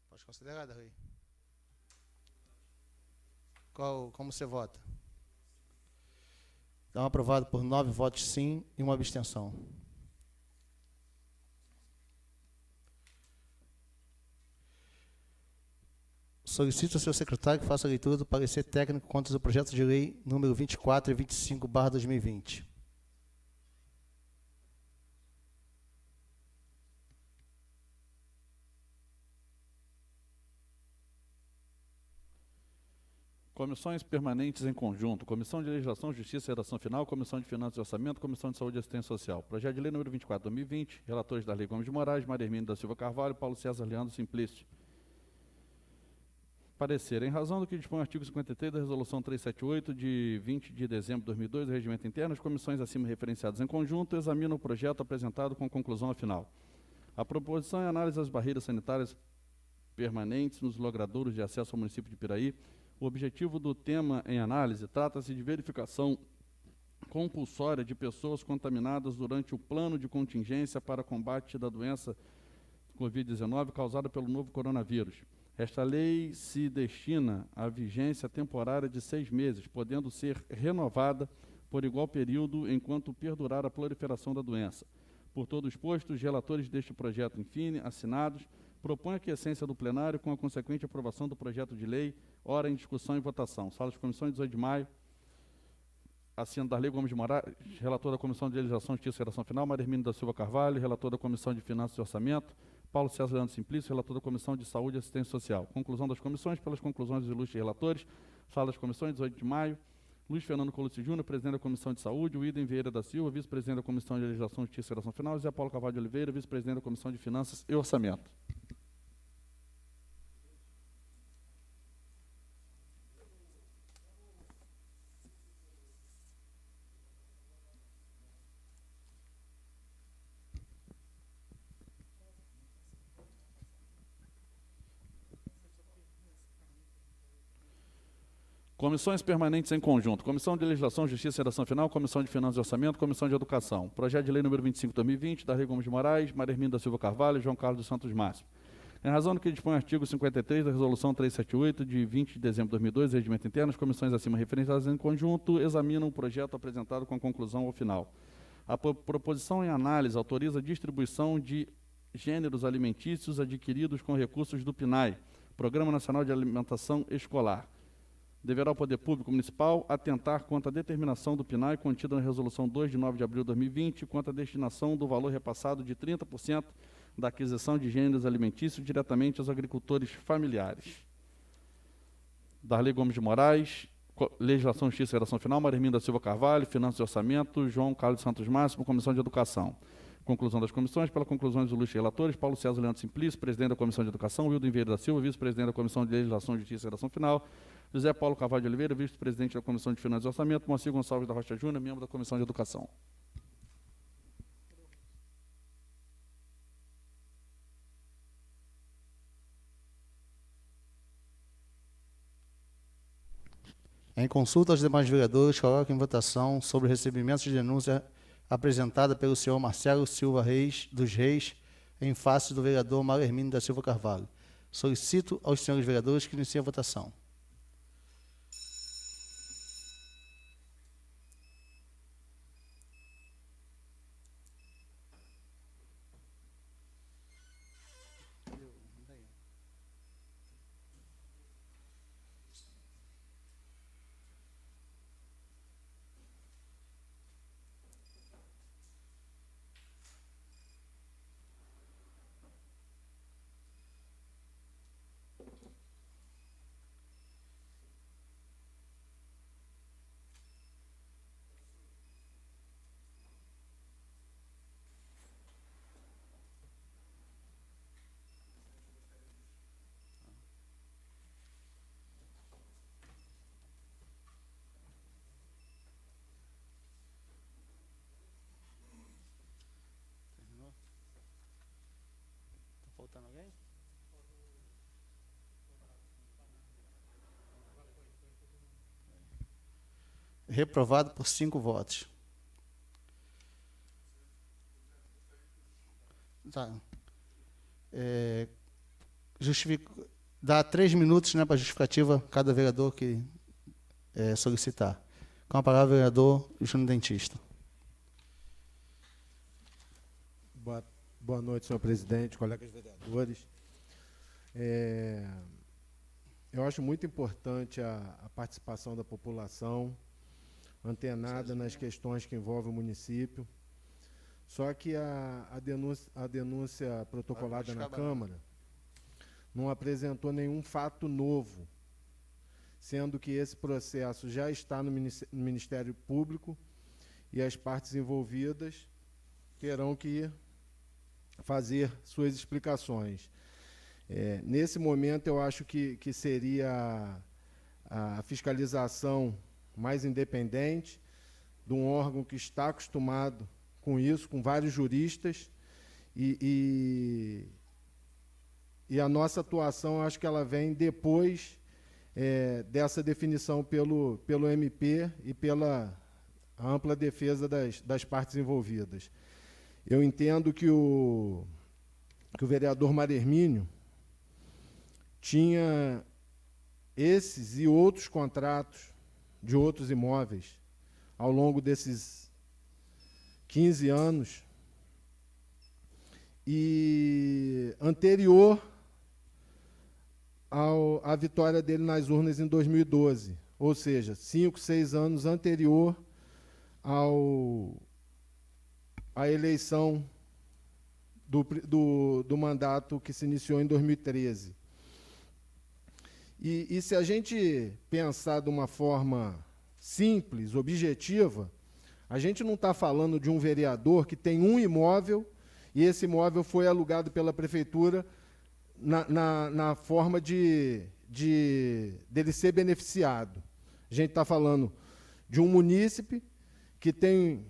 Pode considerar, Darley. Como você vota? Então, aprovado por 9 votos sim e uma abstenção. Solicito ao senhor secretário que faça a leitura do parecer técnico quanto ao projeto de lei número 24 e 25/2020. Comissões permanentes em conjunto. Comissão de Legislação, Justiça e Redação Final, Comissão de Finanças e Orçamento, Comissão de Saúde e Assistência Social. Projeto de lei número 24/2020, relatores Darley Gomes de Moraes, Maria Hermínia da Silva Carvalho, Paulo César Leandro Simplício. Parecer. Em razão do que dispõe o artigo 53 da Resolução 378, de 20 de dezembro de 2002, do Regimento Interno, as comissões acima referenciadas em conjunto examinam o projeto apresentado com conclusão final. A proposição é análise das barreiras sanitárias permanentes nos logradouros de acesso ao município de Piraí. O objetivo do tema em análise trata-se de verificação compulsória de pessoas contaminadas durante o plano de contingência para combate da doença Covid-19 causada pelo novo coronavírus. Esta lei se destina à vigência temporária de 6 meses, podendo ser renovada por igual período enquanto perdurar a proliferação da doença. Por todo o exposto, os relatores deste projeto, enfim, assinados, propõe a quiescência do plenário com a consequente aprovação do projeto de lei, ora em discussão e votação. Sala de comissões, 18 de maio. Assino Darley Gomes de Moraes, relator da Comissão de Legislação, Justiça e Redação Final, Maria Hermínia da Silva Carvalho, relator da Comissão de Finanças e Orçamento, Paulo César Leandro Simplício, relator da Comissão de Saúde e Assistência Social. Conclusão das comissões, pelas conclusões dos ilustres relatores. Sala das comissões, 18 de maio. Luiz Fernando Colucci Júnior, presidente da Comissão de Saúde, Wilden Vieira da Silva, vice-presidente da Comissão de Legislação, Justiça e Redação Final, José Paulo Carvalho de Oliveira, vice-presidente da Comissão de Finanças e Orçamento. Comissões permanentes em conjunto. Comissão de Legislação, Justiça e Redação Final, Comissão de Finanças e Orçamento, Comissão de Educação. Projeto de lei número 25/2020, Darley Gomes de Moraes, Maria Hermínia da Silva Carvalho e João Carlos dos Santos Márcio. Em razão do que dispõe o artigo 53 da Resolução 378, de 20 de dezembro de 2002, Regimento Interno, as comissões acima referenciadas em conjunto examinam o projeto apresentado com a conclusão ao final. A proposição em análise autoriza a distribuição de gêneros alimentícios adquiridos com recursos do PNAE, Programa Nacional de Alimentação Escolar. Deverá o Poder Público Municipal atentar quanto à determinação do PNAE contida na Resolução 2 de 9 de abril de 2020, quanto à destinação do valor repassado de 30% da aquisição de gêneros alimentícios diretamente aos agricultores familiares. Darley Gomes de Moraes, Legislação, Justiça e Redação Final, Marerminda da Silva Carvalho, Finanças e Orçamento, João Carlos Santos Máximo, Comissão de Educação. Conclusão das comissões, pela conclusão dos ilustres relatores, Paulo César Leandro Simplício, presidente da Comissão de Educação, Wildo Vieira da Silva, vice-presidente da Comissão de Legislação, Justiça e Redação Final, José Paulo Carvalho de Oliveira, vice-presidente da Comissão de Finanças e Orçamento, Moacir Gonçalves da Rocha Júnior, membro da Comissão de Educação. Em consulta aos demais vereadores, coloco em votação sobre o recebimento de denúncia apresentada pelo senhor Marcelo Silva dos Reis, em face do vereador Marerminda da Silva Carvalho. Solicito aos senhores vereadores que iniciem a votação. Faltando alguém? Reprovado por 5 votos. Tá. Dá 3 minutos, né, para justificativa cada vereador que solicitar. Com a palavra, o vereador Júnior Dentista. Boa noite, senhor presidente, colegas vereadores. Eu acho muito importante a participação da população, antenada nas questões que envolvem o município. Só que a denúncia protocolada na Câmara não apresentou nenhum fato novo, sendo que esse processo já está no Ministério Público e as partes envolvidas terão que fazer suas explicações. Nesse momento, eu acho que seria a fiscalização mais independente de um órgão que está acostumado com isso, com vários juristas, e a nossa atuação, acho que ela vem depois dessa definição pelo MP e pela ampla defesa das partes envolvidas. Eu entendo que o vereador Marerminho tinha esses e outros contratos de outros imóveis ao longo desses 15 anos, e anterior à vitória dele nas urnas em 2012, ou seja, 5, 6 anos anterior à eleição do mandato que se iniciou em 2013. E se a gente pensar de uma forma simples, objetiva, a gente não está falando de um vereador que tem um imóvel e esse imóvel foi alugado pela prefeitura na forma dele ser beneficiado. A gente está falando de um munícipe que tem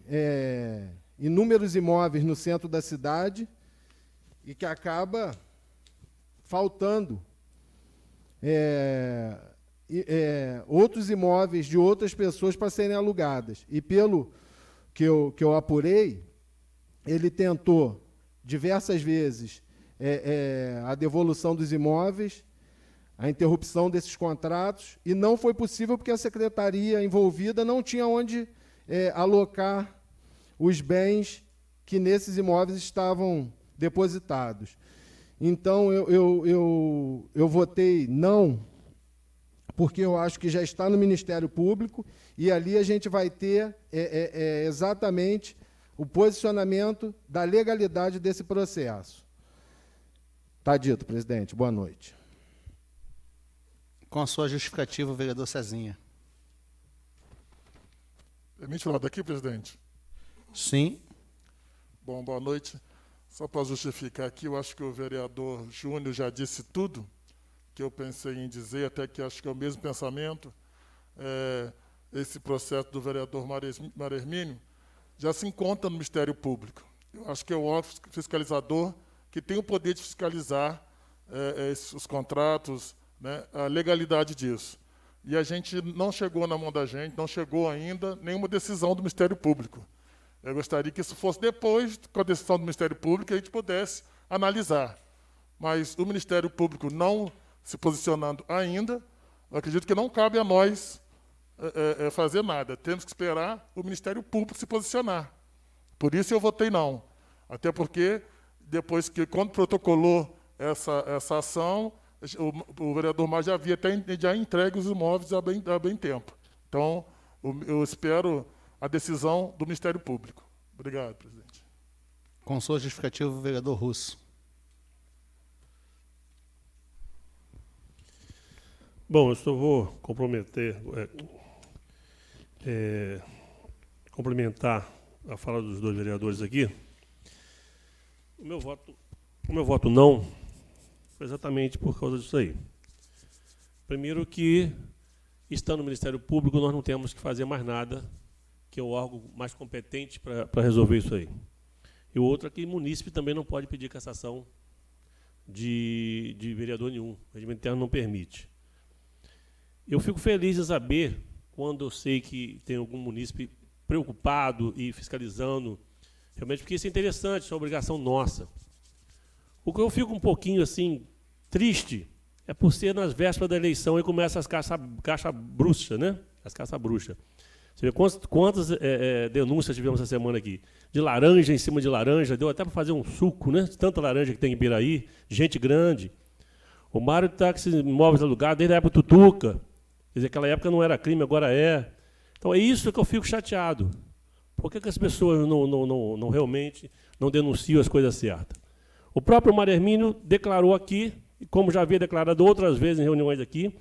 inúmeros imóveis no centro da cidade e que acaba faltando outros imóveis de outras pessoas para serem alugadas. E pelo que eu apurei, ele tentou diversas vezes a devolução dos imóveis, a interrupção desses contratos, e não foi possível porque a secretaria envolvida não tinha onde alocar os bens que nesses imóveis estavam depositados. Então, eu votei não, porque eu acho que já está no Ministério Público, e ali a gente vai ter exatamente o posicionamento da legalidade desse processo. Está dito, presidente. Boa noite. Com a sua justificativa, o vereador Cezinha. Permite falar daqui, presidente? Sim. Bom, boa noite. Só para justificar aqui, eu acho que o vereador Júnior já disse tudo que eu pensei em dizer, até que acho que é o mesmo pensamento. Esse processo do vereador Mário Hermínio já se encontra no Ministério Público. Eu acho que é o órgão fiscalizador que tem o poder de fiscalizar os contratos, né, a legalidade disso. E a gente não chegou na mão da gente, não chegou ainda nenhuma decisão do Ministério Público. Eu gostaria que isso fosse depois, com a decisão do Ministério Público, a gente pudesse analisar. Mas o Ministério Público não se posicionando ainda, eu acredito que não cabe a nós fazer nada. Temos que esperar o Ministério Público se posicionar. Por isso eu votei não. Até porque, depois que, quando protocolou essa ação, o vereador Mar já havia até já entregue os imóveis há bem tempo. Então, eu espero a decisão do Ministério Público. Obrigado, presidente. Com sua justificativa, o vereador Russo. Bom, eu só vou complementar a fala dos dois vereadores aqui. O meu voto não foi exatamente por causa disso aí. Primeiro que, estando no Ministério Público, nós não temos que fazer mais nada, que é o órgão mais competente para resolver isso aí. E o outro é que o munícipe também não pode pedir cassação de vereador nenhum. O regimento interno não permite. Eu fico feliz em saber, quando eu sei que tem algum munícipe preocupado e fiscalizando, realmente, porque isso é interessante, isso é uma obrigação nossa. O que eu fico um pouquinho assim triste é por ser nas vésperas da eleição e começa as caça bruxa, né? As caça bruxa. Você vê quantas denúncias tivemos essa semana aqui, de laranja em cima de laranja, deu até para fazer um suco, né? De tanta laranja que tem em Piraí, gente grande. O Mário está com esses imóveis alugados desde a época do Tutuca. Quer dizer, aquela época não era crime, agora é. Então é isso que eu fico chateado. Por que as pessoas não realmente não denunciam as coisas certas? O próprio Mário Hermínio declarou aqui, como já havia declarado outras vezes em reuniões aqui,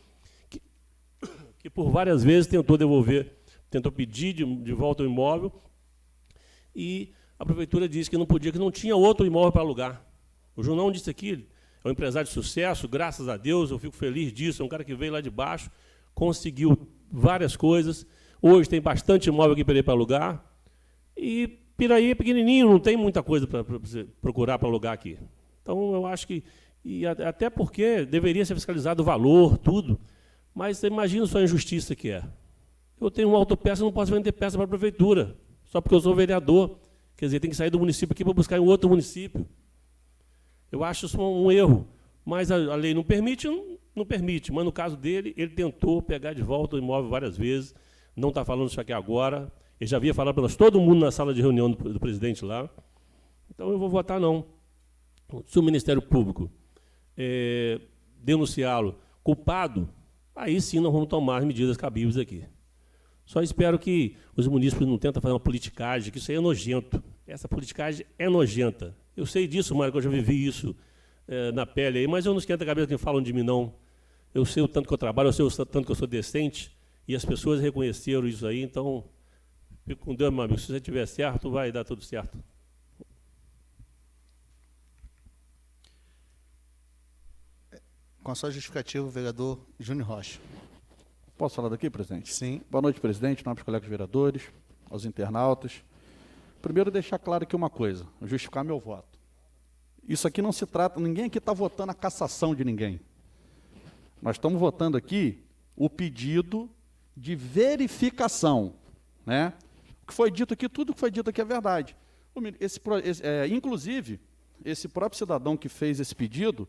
que por várias vezes tentou pedir de volta o imóvel, e a prefeitura disse que não podia, que não tinha outro imóvel para alugar. O Junão disse aqui, é um empresário de sucesso, graças a Deus, eu fico feliz disso, é um cara que veio lá de baixo, conseguiu várias coisas, hoje tem bastante imóvel aqui para alugar, e Piraí é pequenininho, não tem muita coisa para você procurar para alugar aqui. Então, eu acho que, e até porque deveria ser fiscalizado o valor, tudo, mas imagina só a injustiça que é. Eu tenho uma autopeça, não posso vender peça para a prefeitura, só porque eu sou vereador. Quer dizer, tem que sair do município aqui para buscar em outro município. Eu acho isso um erro, mas a lei não permite, não permite. Mas, no caso dele, ele tentou pegar de volta o imóvel várias vezes, não está falando isso aqui agora, ele já havia falado para todo mundo na sala de reunião do presidente lá. Então, eu vou votar não. Se o Ministério Público denunciá-lo culpado, aí sim nós vamos tomar as medidas cabíveis aqui. Só espero que os munícipes não tentem fazer uma politicagem, que isso aí é nojento. Essa politicagem é nojenta. Eu sei disso, Mário, que eu já vivi isso na pele aí, mas eu não esquento a cabeça que falam de mim, não. Eu sei o tanto que eu trabalho, eu sei o tanto que eu sou decente, e as pessoas reconheceram isso aí, então, fico com Deus, meu amigo. Se você estiver certo, vai dar tudo certo. Com a sua justificativa, o vereador Júnior Rocha. Posso falar daqui, presidente? Sim. Boa noite, presidente, nobres colegas vereadores, aos internautas. Primeiro, deixar claro aqui uma coisa, justificar meu voto. Isso aqui não se trata, ninguém aqui está votando a cassação de ninguém. Nós estamos votando aqui o pedido de verificação, né? O que foi dito aqui, tudo que foi dito aqui é verdade. Inclusive, esse próprio cidadão que fez esse pedido,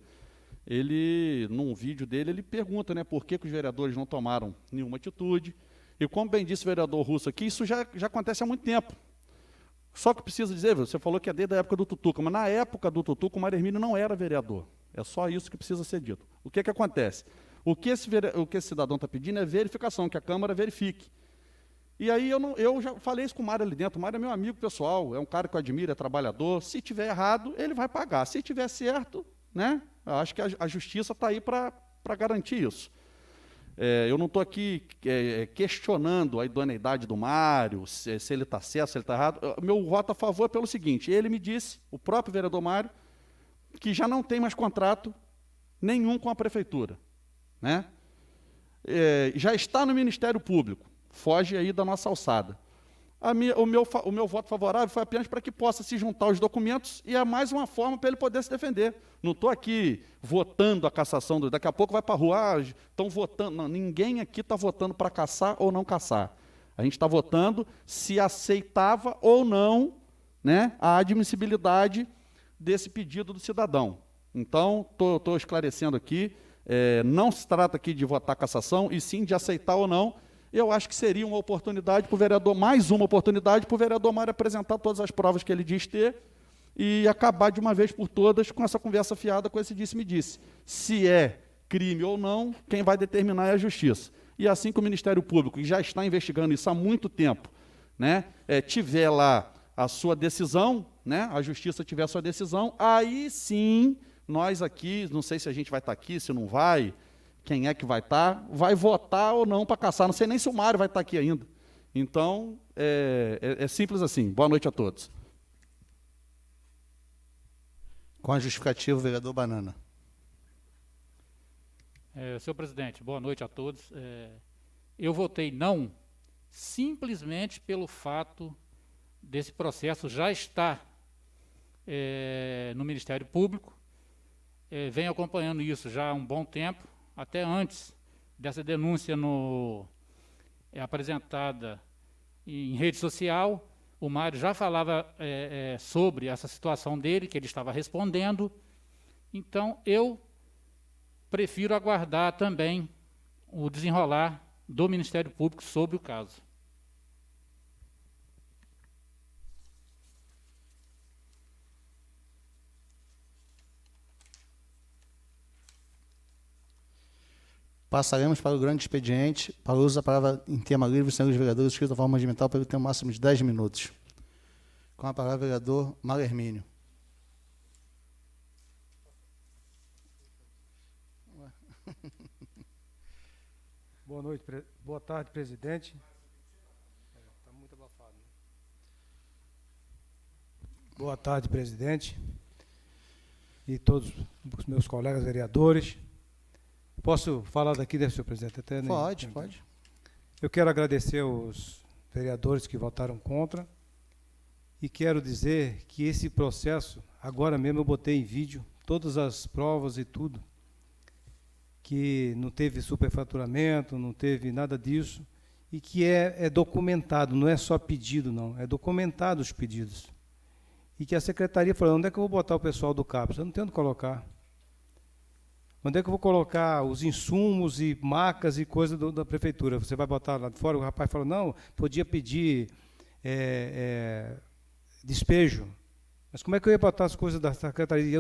ele, num vídeo dele, ele pergunta, né, por que os vereadores não tomaram nenhuma atitude. E como bem disse o vereador Russo aqui, isso já acontece há muito tempo. Só que preciso dizer, você falou que é desde a época do Tutuca, mas na época do Tutuca o Mário Hermínio não era vereador. É só isso que precisa ser dito. O que acontece? O que esse cidadão está pedindo é verificação, que a Câmara verifique. E aí eu já falei isso com o Mário ali dentro. O Mário é meu amigo pessoal, é um cara que eu admiro, é trabalhador. Se tiver errado, ele vai pagar. Se tiver certo, né, eu acho que a justiça está aí para garantir isso. Eu não estou aqui questionando a idoneidade do Mário, se ele está certo, se ele está errado. Meu voto a favor é pelo seguinte: ele me disse, o próprio vereador Mário, que já não tem mais contrato nenhum com a prefeitura, né? Já está no Ministério Público, foge aí da nossa alçada. O meu voto favorável foi apenas para que possa se juntar os documentos e é mais uma forma para ele poder se defender. Não estou aqui votando a cassação, daqui a pouco vai para a rua, estão votando. Não, ninguém aqui está votando para cassar ou não cassar. A gente está votando se aceitava ou não, né, a admissibilidade desse pedido do cidadão. Então, estou esclarecendo aqui, não se trata aqui de votar cassação, e sim de aceitar ou não. Eu acho que seria uma oportunidade para o vereador, mais uma oportunidade para o vereador Mário apresentar todas as provas que ele diz ter e acabar de uma vez por todas com essa conversa fiada, com esse disse-me-disse. Se é crime ou não, quem vai determinar é a Justiça. E assim que o Ministério Público, que já está investigando isso há muito tempo, né, tiver lá a sua decisão, né, a Justiça tiver a sua decisão, aí sim, nós aqui, não sei se a gente vai estar aqui, se não vai, quem é que vai estar, vai votar ou não para cassar. Não sei nem se o Mário vai estar aqui ainda. Então, é simples assim. Boa noite a todos. Com a justificativa, o vereador Banana. Senhor presidente, boa noite a todos. Eu votei não, simplesmente pelo fato desse processo já estar no Ministério Público. Venho acompanhando isso já há um bom tempo, até antes dessa denúncia apresentada em rede social. O Mário já falava sobre essa situação dele, que ele estava respondendo. Então, eu prefiro aguardar também o desenrolar do Ministério Público sobre o caso. Passaremos para o grande expediente. Para o uso da palavra em tema livre, senhores vereadores, escrito de forma regimental, pelo tempo máximo de 10 minutos. Com a palavra, o vereador Mário Hermínio. Boa noite, boa tarde, presidente. Está muito abafado, né? Boa tarde, presidente. E todos os meus colegas vereadores. Posso falar daqui, né, senhor presidente? Pode. Eu quero agradecer aos vereadores que votaram contra e quero dizer que esse processo, agora mesmo eu botei em vídeo todas as provas e tudo, que não teve superfaturamento, não teve nada disso, e que é documentado, não é só pedido, não, é documentado os pedidos. E que a secretaria falou: onde é que eu vou botar o pessoal do CAPES? Eu não tenho onde colocar. Onde é que eu vou colocar os insumos e macas e coisas da prefeitura? Você vai botar lá de fora? O rapaz falou: não, podia pedir despejo. Mas como é que eu ia botar as coisas da secretaria?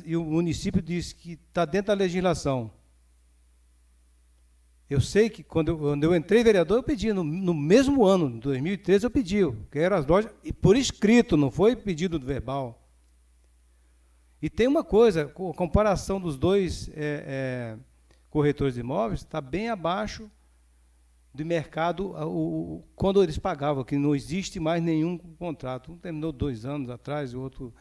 E o município disse que está dentro da legislação. Eu sei que quando eu entrei vereador, eu pedi, no mesmo ano, em 2013, eu pedi, que eram as lojas, e por escrito, não foi pedido verbal. E tem uma coisa, a comparação dos dois corretores de imóveis está bem abaixo do mercado quando eles pagavam, que não existe mais nenhum contrato. Um terminou 2 anos atrás, o outro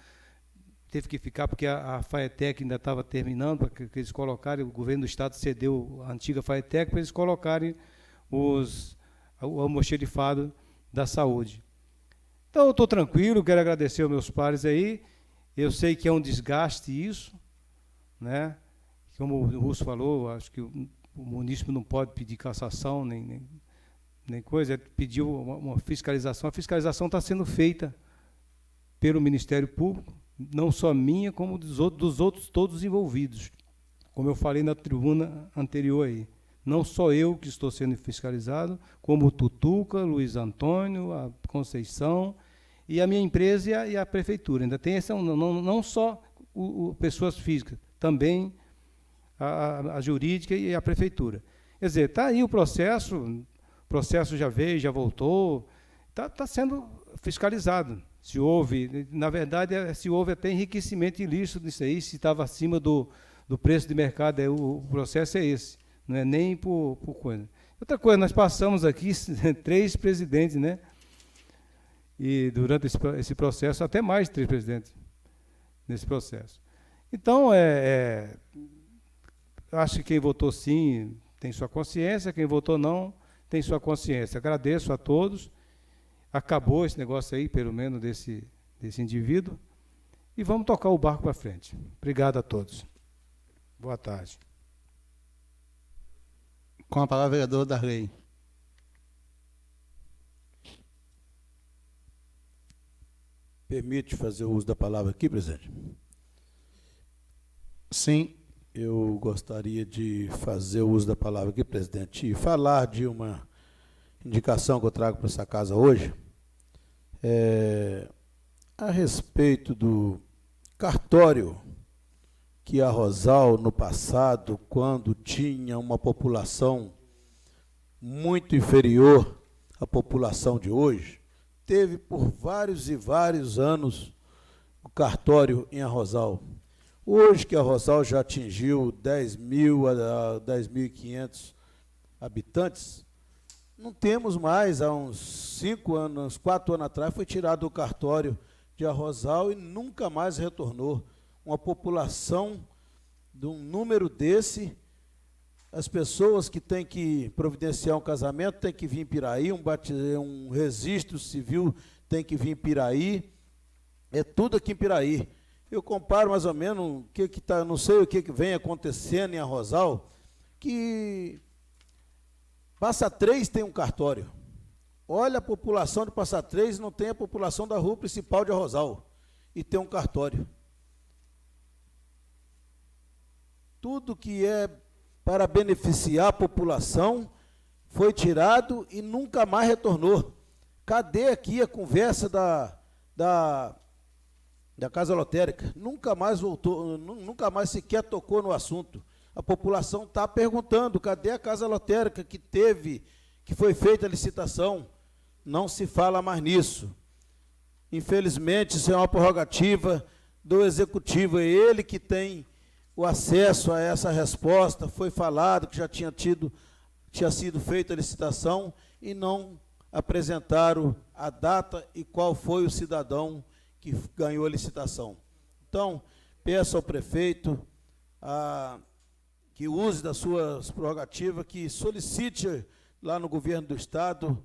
teve que ficar porque a FAETEC ainda estava terminando, para que eles colocarem, o governo do estado cedeu a antiga FAETEC para eles colocarem o almoxerifado da saúde. Então, eu estou tranquilo, quero agradecer aos meus pares aí. Eu sei que é um desgaste isso, né? Como o Russo falou, acho que o município não pode pedir cassação, nem coisa, ele pediu uma fiscalização. A fiscalização está sendo feita pelo Ministério Público, não só minha, como dos outros todos envolvidos. Como eu falei na tribuna anterior aí. Não só eu que estou sendo fiscalizado, como o Tutuca, Luiz Antônio, a Conceição e a minha empresa e a prefeitura. Ainda tem essa, não só pessoas físicas, também a jurídica e a prefeitura. Quer dizer, está aí o processo já veio, já voltou, está sendo fiscalizado. Se houve, na verdade, se houve até enriquecimento ilícito nisso aí, se estava acima do preço de mercado, o processo é esse, não é nem por coisa. Outra coisa, nós passamos aqui 3 presidentes, né? E durante esse processo, até mais de 3 presidentes nesse processo. Então, acho que quem votou sim tem sua consciência, quem votou não tem sua consciência. Agradeço a todos. Acabou esse negócio aí, pelo menos, desse indivíduo. E vamos tocar o barco para frente. Obrigado a todos. Boa tarde. Com a palavra, vereador Darley. Permite fazer o uso da palavra aqui, presidente? Sim. Eu gostaria de fazer o uso da palavra aqui, presidente, e falar de uma indicação que eu trago para essa casa hoje, a respeito do cartório que a Rosal, no passado, quando tinha uma população muito inferior à população de hoje, teve por vários e vários anos o cartório em Arrozal. Hoje que a Rosal já atingiu 10.000 a 10.500 habitantes, não temos mais, há uns 5 anos, 4 anos atrás, foi tirado o cartório de Arrozal e nunca mais retornou. Uma população de um número desse, as pessoas que têm que providenciar um casamento têm que vir em Piraí, um registro civil tem que vir em Piraí, é tudo aqui em Piraí. Eu comparo mais ou menos o que está, não sei o que vem acontecendo em Arrozal, que Passa Três tem um cartório. Olha a população de Passa Três, não tem a população da rua principal de Arrozal, e tem um cartório. Tudo que é para beneficiar a população foi tirado e nunca mais retornou. Cadê aqui a conversa da Casa Lotérica? Nunca mais voltou, nunca mais sequer tocou no assunto. A população está perguntando, cadê a Casa Lotérica que foi feita a licitação? Não se fala mais nisso. Infelizmente, isso é uma prerrogativa do Executivo, é ele que tem o acesso a essa resposta. Foi falado que já tinha sido feita a licitação e não apresentaram a data e qual foi o cidadão que ganhou a licitação. Então, peço ao prefeito que use das suas prerrogativas, que solicite lá no governo do Estado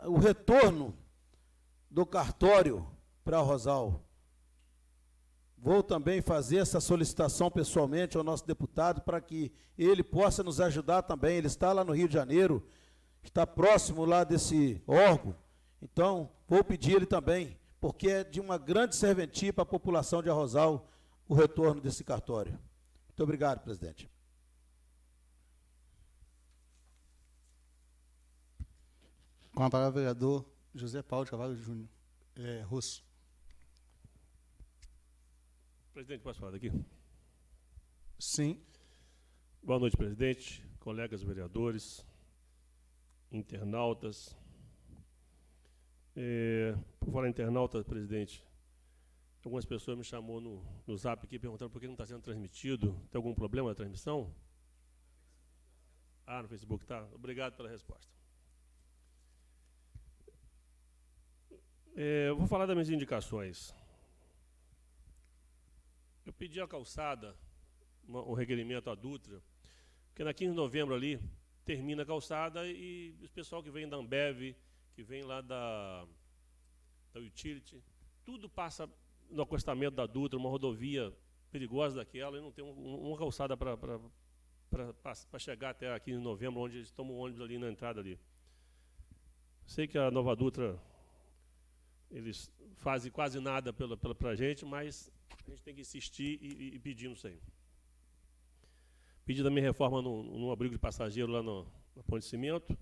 o retorno do cartório para Arrozal. Vou também fazer essa solicitação pessoalmente ao nosso deputado para que ele possa nos ajudar também. Ele está lá no Rio de Janeiro, está próximo lá desse órgão. Então, vou pedir ele também, porque é de uma grande serventia para a população de Arrozal o retorno desse cartório. Muito obrigado, presidente. Com a palavra, vereador José Paulo de Carvalho Júnior. Russo. Presidente, posso falar daqui? Sim. Boa noite, presidente, colegas vereadores, internautas. Por falar em internautas, presidente, algumas pessoas me chamou no zap aqui perguntando por que não está sendo transmitido. Tem algum problema na transmissão? No Facebook, tá. Obrigado pela resposta. Eu vou falar das minhas indicações. Eu pedi a calçada, um requerimento à Dutra, porque na 15 de novembro ali termina a calçada e o pessoal que vem da Ambev, que vem lá da Utility, tudo passa no acostamento da Dutra, uma rodovia perigosa daquela, e não tem uma calçada para chegar até a 15 de novembro, onde eles tomam um ônibus ali na entrada ali. Sei que a Nova Dutra, eles fazem quase nada para a gente, mas a gente tem que insistir e pedir isso aí. Pedi também reforma no abrigo de passageiro lá na Ponte de Cimento,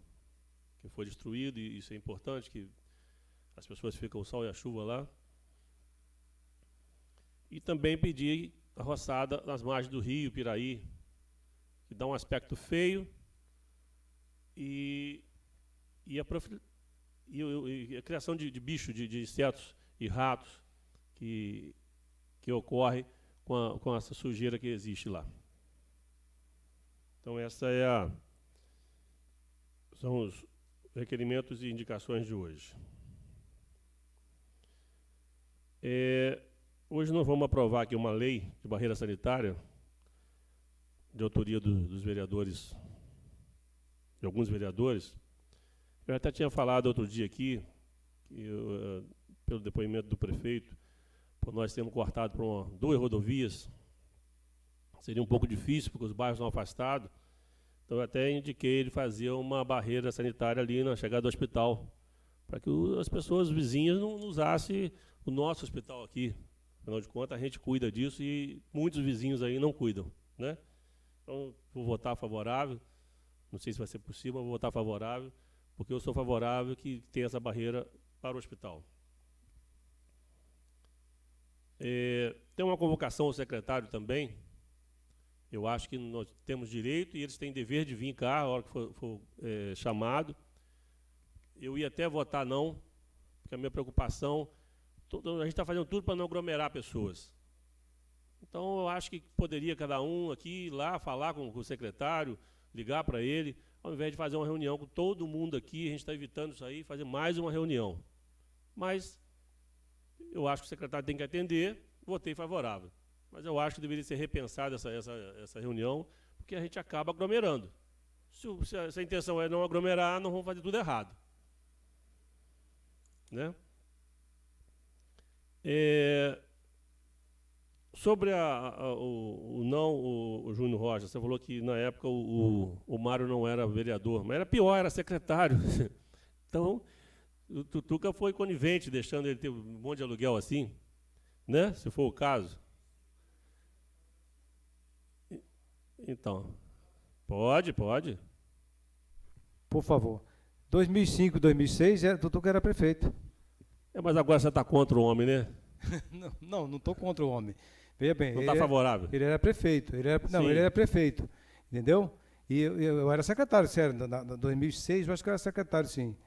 que foi destruído, e isso é importante, que as pessoas ficam o sol e a chuva lá. E também pedi a roçada nas margens do rio Piraí, que dá um aspecto feio e a criação de bichos, de insetos e ratos que ocorre com essa sujeira que existe lá. Então, são os requerimentos e indicações de hoje. Hoje nós vamos aprovar aqui uma lei de barreira sanitária, de autoria dos vereadores, de alguns vereadores. Eu até tinha falado outro dia aqui, pelo depoimento do prefeito, por nós termos cortado para 2 rodovias, seria um pouco difícil, porque os bairros são afastados. Então, eu até indiquei ele fazer uma barreira sanitária ali na chegada do hospital, para que as pessoas vizinhas não usassem o nosso hospital aqui. Afinal de contas, a gente cuida disso e muitos vizinhos aí não cuidam, né? Então, vou votar favorável. Não sei se vai ser possível, mas vou votar favorável, porque eu sou favorável que tenha essa barreira para o hospital. Tem uma convocação ao secretário também. Eu acho que nós temos direito e eles têm dever de vir cá a hora que for chamado. Eu ia até votar não, porque a minha preocupação, a gente está fazendo tudo para não aglomerar pessoas. Então, eu acho que poderia cada um aqui ir lá falar com o secretário, ligar para ele, ao invés de fazer uma reunião com todo mundo aqui, a gente está evitando isso aí, fazer mais uma reunião. Mas eu acho que o secretário tem que atender, votei favorável. Mas eu acho que deveria ser repensada essa reunião, porque a gente acaba aglomerando. Se a intenção é não aglomerar, nós vamos fazer tudo errado. Né? Sobre o Júnior Rocha, você falou que na época o Mário não era vereador, mas era pior, era secretário. Então, o Tutuca foi conivente, deixando ele ter um monte de aluguel assim, né? Se for o caso. Então, pode. Por favor. 2005, 2006, o Tutuca era prefeito. Mas agora você está contra o homem, né? Não estou contra o homem. Veja bem. Não está favorável? Ele era prefeito. Ele era prefeito. Entendeu? E eu era secretário, sério. Em 2006, eu acho que eu era secretário, sim.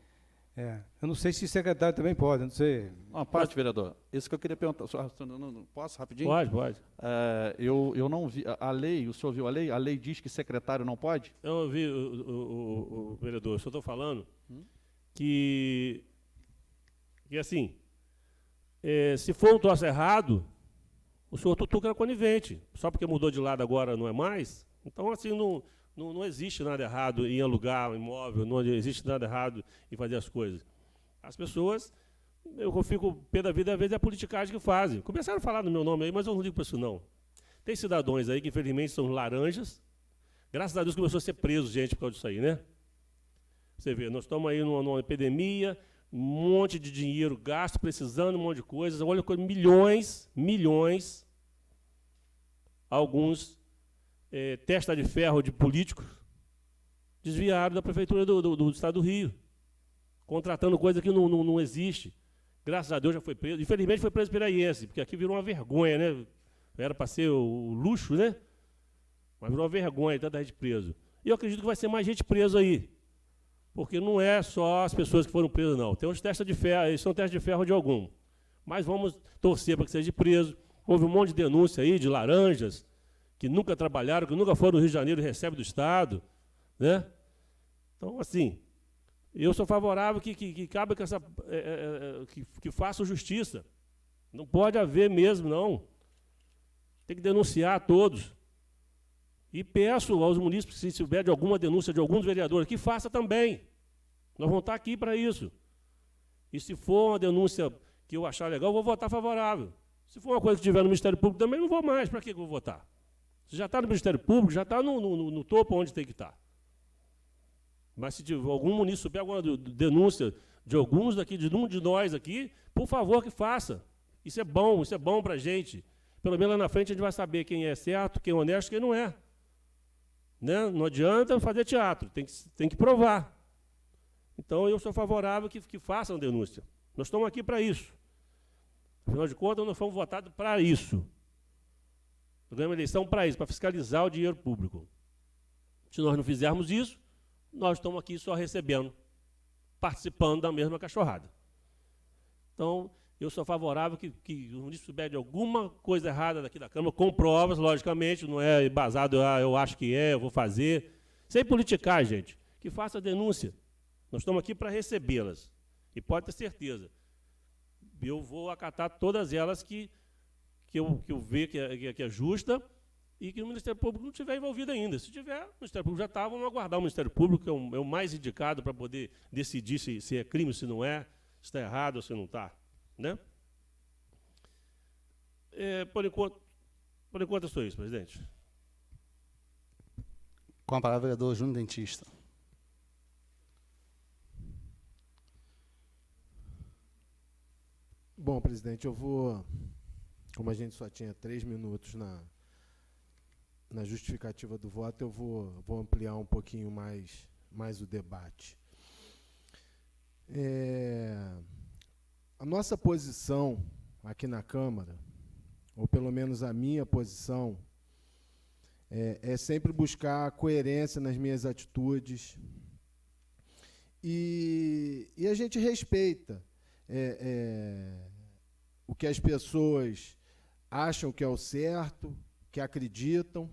Eu não sei se secretário também pode, não sei. Uma parte, vereador. Isso que eu queria perguntar. Posso, rapidinho? Pode. Eu não vi. A lei, o senhor viu a lei? A lei diz que secretário não pode? Eu vi, o vereador, eu só estou falando que assim, se for um troço errado, o senhor Tutuca era conivente. Só porque mudou de lado agora não é mais. Então, assim, não existe nada errado em alugar um imóvel, não existe nada errado em fazer as coisas. As pessoas, eu fico pé da vida, às vezes é a politicagem que fazem. Começaram a falar no meu nome aí, mas eu não ligo para isso, não. Tem cidadãos aí que, infelizmente, são laranjas. Graças a Deus começou a ser preso gente por causa disso aí, né? Você vê, nós estamos aí numa epidemia, um monte de dinheiro gasto, precisando de um monte de coisas. Olha, milhões, alguns testa de ferro de políticos desviaram da prefeitura do estado do Rio, contratando coisa que não existe. Graças a Deus já foi preso. Infelizmente foi preso piraiense, porque aqui virou uma vergonha, né? Era para ser o luxo, né? Mas virou uma vergonha, tanta gente preso. E eu acredito que vai ser mais gente presa aí. Porque não é só as pessoas que foram presas, não. Tem uns testes de ferro, eles são testes de ferro de algum. Mas vamos torcer para que seja preso. Houve um monte de denúncia aí de laranjas, que nunca trabalharam, que nunca foram no Rio de Janeiro e recebem do Estado. Né? Então, assim, eu sou favorável que cabe com essa. Que façam justiça. Não pode haver mesmo, não. Tem que denunciar a todos. E peço aos munícipes, se souber de alguma denúncia de alguns vereadores, que faça também. Nós vamos estar aqui para isso. E se for uma denúncia que eu achar legal, eu vou votar favorável. Se for uma coisa que estiver no Ministério Público também, não vou mais. Para que eu vou votar? Se já está no Ministério Público, já está no topo onde tem que estar. Mas se tiver algum munícipe souber alguma denúncia de alguns daqui, de um de nós aqui, por favor que faça. Isso é bom para a gente. Pelo menos lá na frente a gente vai saber quem é certo, quem é honesto, quem não é. Né? Não adianta fazer teatro, tem que provar. Então, eu sou favorável que façam denúncia. Nós estamos aqui para isso. Afinal de contas, nós fomos votados para isso. Nós ganhamos uma eleição para isso, para fiscalizar o dinheiro público. Se nós não fizermos isso, nós estamos aqui só recebendo, participando da mesma cachorrada. Então, eu sou favorável que o município souber de alguma coisa errada daqui da Câmara, com provas, logicamente, não é embasado, eu acho que eu vou fazer. Sem politicar, gente, que faça a denúncia. Nós estamos aqui para recebê-las. E pode ter certeza, eu vou acatar todas elas que eu ver que é justa e que o Ministério Público não estiver envolvido ainda. Se tiver, o Ministério Público já está, vamos aguardar o Ministério Público, que é o mais indicado para poder decidir se é crime, se não é, se está errado ou se não está. Né? Por enquanto é só isso, presidente. Com a palavra, vereador Júnior Dentista. Bom, presidente, eu vou, como a gente só tinha 3 minutos na justificativa do voto, eu vou ampliar um pouquinho mais o debate. A nossa posição aqui na Câmara, ou pelo menos a minha posição, é sempre buscar coerência nas minhas atitudes e a gente respeita o que as pessoas acham que é o certo, que acreditam.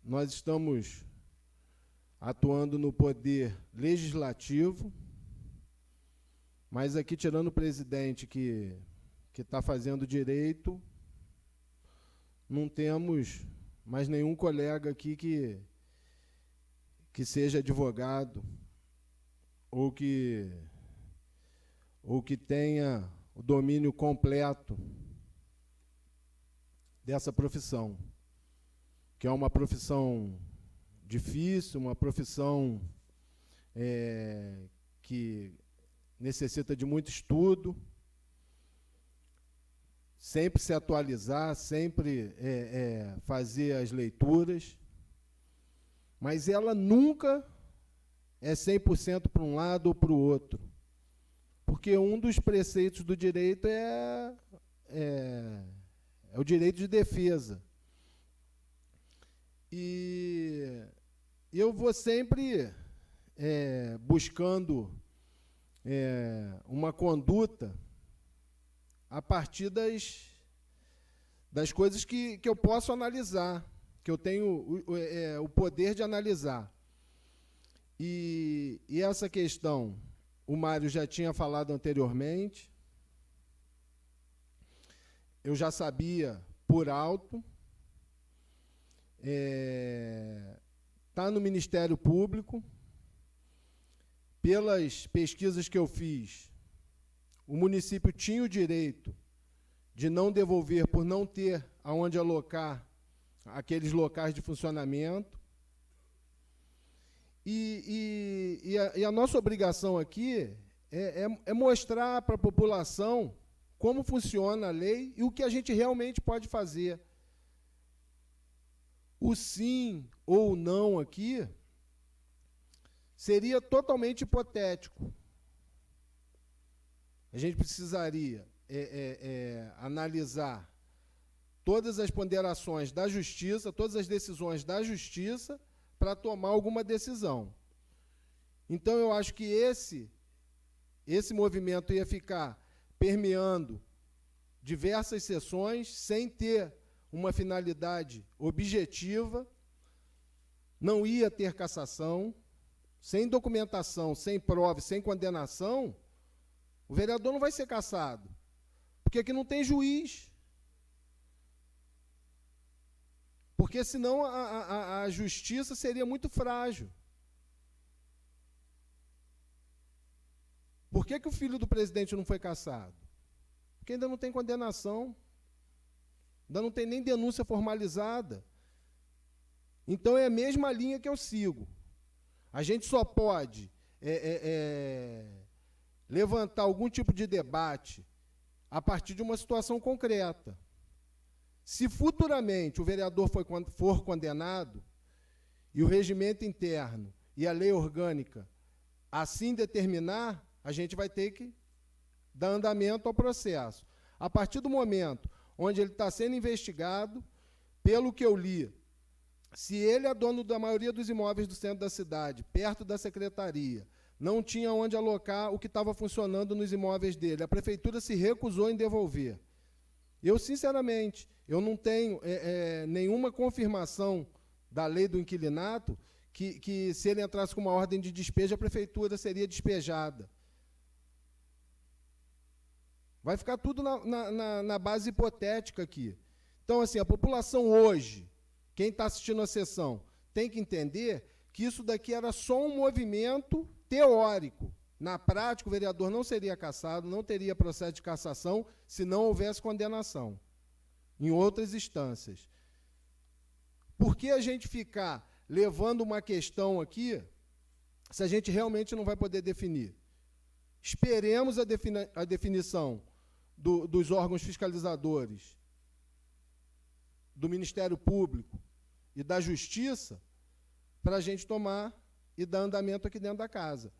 Nós estamos atuando no poder legislativo, mas aqui, tirando o presidente que está fazendo direito, não temos mais nenhum colega aqui que seja advogado ou que tenha o domínio completo dessa profissão, que é uma profissão difícil, uma profissão que necessita de muito estudo, sempre se atualizar, sempre fazer as leituras, mas ela nunca é 100% para um lado ou para o outro, porque um dos preceitos do direito é o direito de defesa. E eu vou sempre buscando uma conduta a partir das coisas que eu posso analisar, que eu tenho o poder de analisar. E essa questão, o Mário já tinha falado anteriormente, eu já sabia por alto, está no Ministério Público, pelas pesquisas que eu fiz, o município tinha o direito de não devolver por não ter aonde alocar aqueles locais de funcionamento. E a nossa obrigação aqui é mostrar para a população como funciona a lei e o que a gente realmente pode fazer. O sim ou o não aqui seria totalmente hipotético. A gente precisaria analisar todas as ponderações da Justiça, todas as decisões da Justiça, para tomar alguma decisão. Então, eu acho que esse movimento ia ficar permeando diversas sessões, sem ter uma finalidade objetiva, não ia ter cassação, sem documentação, sem prova, sem condenação, o vereador não vai ser cassado, porque aqui não tem juiz. Porque senão a justiça seria muito frágil. Por que o filho do presidente não foi cassado? Porque ainda não tem condenação, ainda não tem nem denúncia formalizada. Então é a mesma linha que eu sigo. A gente só pode levantar algum tipo de debate a partir de uma situação concreta. Se futuramente o vereador for condenado e o regimento interno e a lei orgânica assim determinar, A gente vai ter que dar andamento ao processo. A partir do momento onde ele está sendo investigado, pelo que eu li, se ele é dono da maioria dos imóveis do centro da cidade, perto da secretaria, não tinha onde alocar o que estava funcionando nos imóveis dele, a prefeitura se recusou em devolver. Eu, sinceramente, eu não tenho nenhuma confirmação da lei do inquilinato que se ele entrasse com uma ordem de despejo, a prefeitura seria despejada. Vai ficar tudo na base hipotética aqui. Então, assim, a população hoje, quem está assistindo a sessão, tem que entender que isso daqui era só um movimento teórico. Na prática, o vereador não seria cassado, não teria processo de cassação se não houvesse condenação em outras instâncias. Por que a gente ficar levando uma questão aqui se a gente realmente não vai poder definir? Esperemos a definição dos órgãos fiscalizadores, do Ministério Público e da Justiça, para a gente tomar e dar andamento aqui dentro da casa.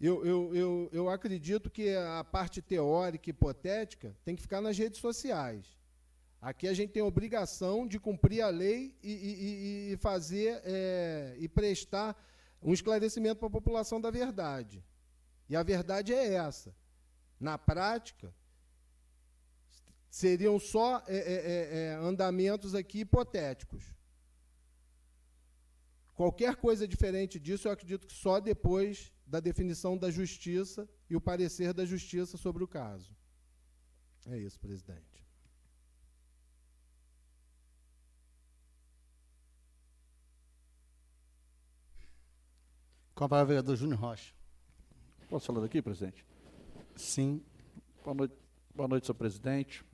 Eu acredito que a parte teórica e hipotética tem que ficar nas redes sociais. Aqui a gente tem a obrigação de cumprir a lei e fazer e prestar um esclarecimento para a população da verdade. E a verdade é essa. Na prática, seriam só andamentos aqui hipotéticos. Qualquer coisa diferente disso, eu acredito que só depois da definição da Justiça e o parecer da Justiça sobre o caso. É isso, presidente. Com a palavra, o vereador Júnior Rocha. Posso falar daqui, presidente? Sim. Boa noite, senhor presidente.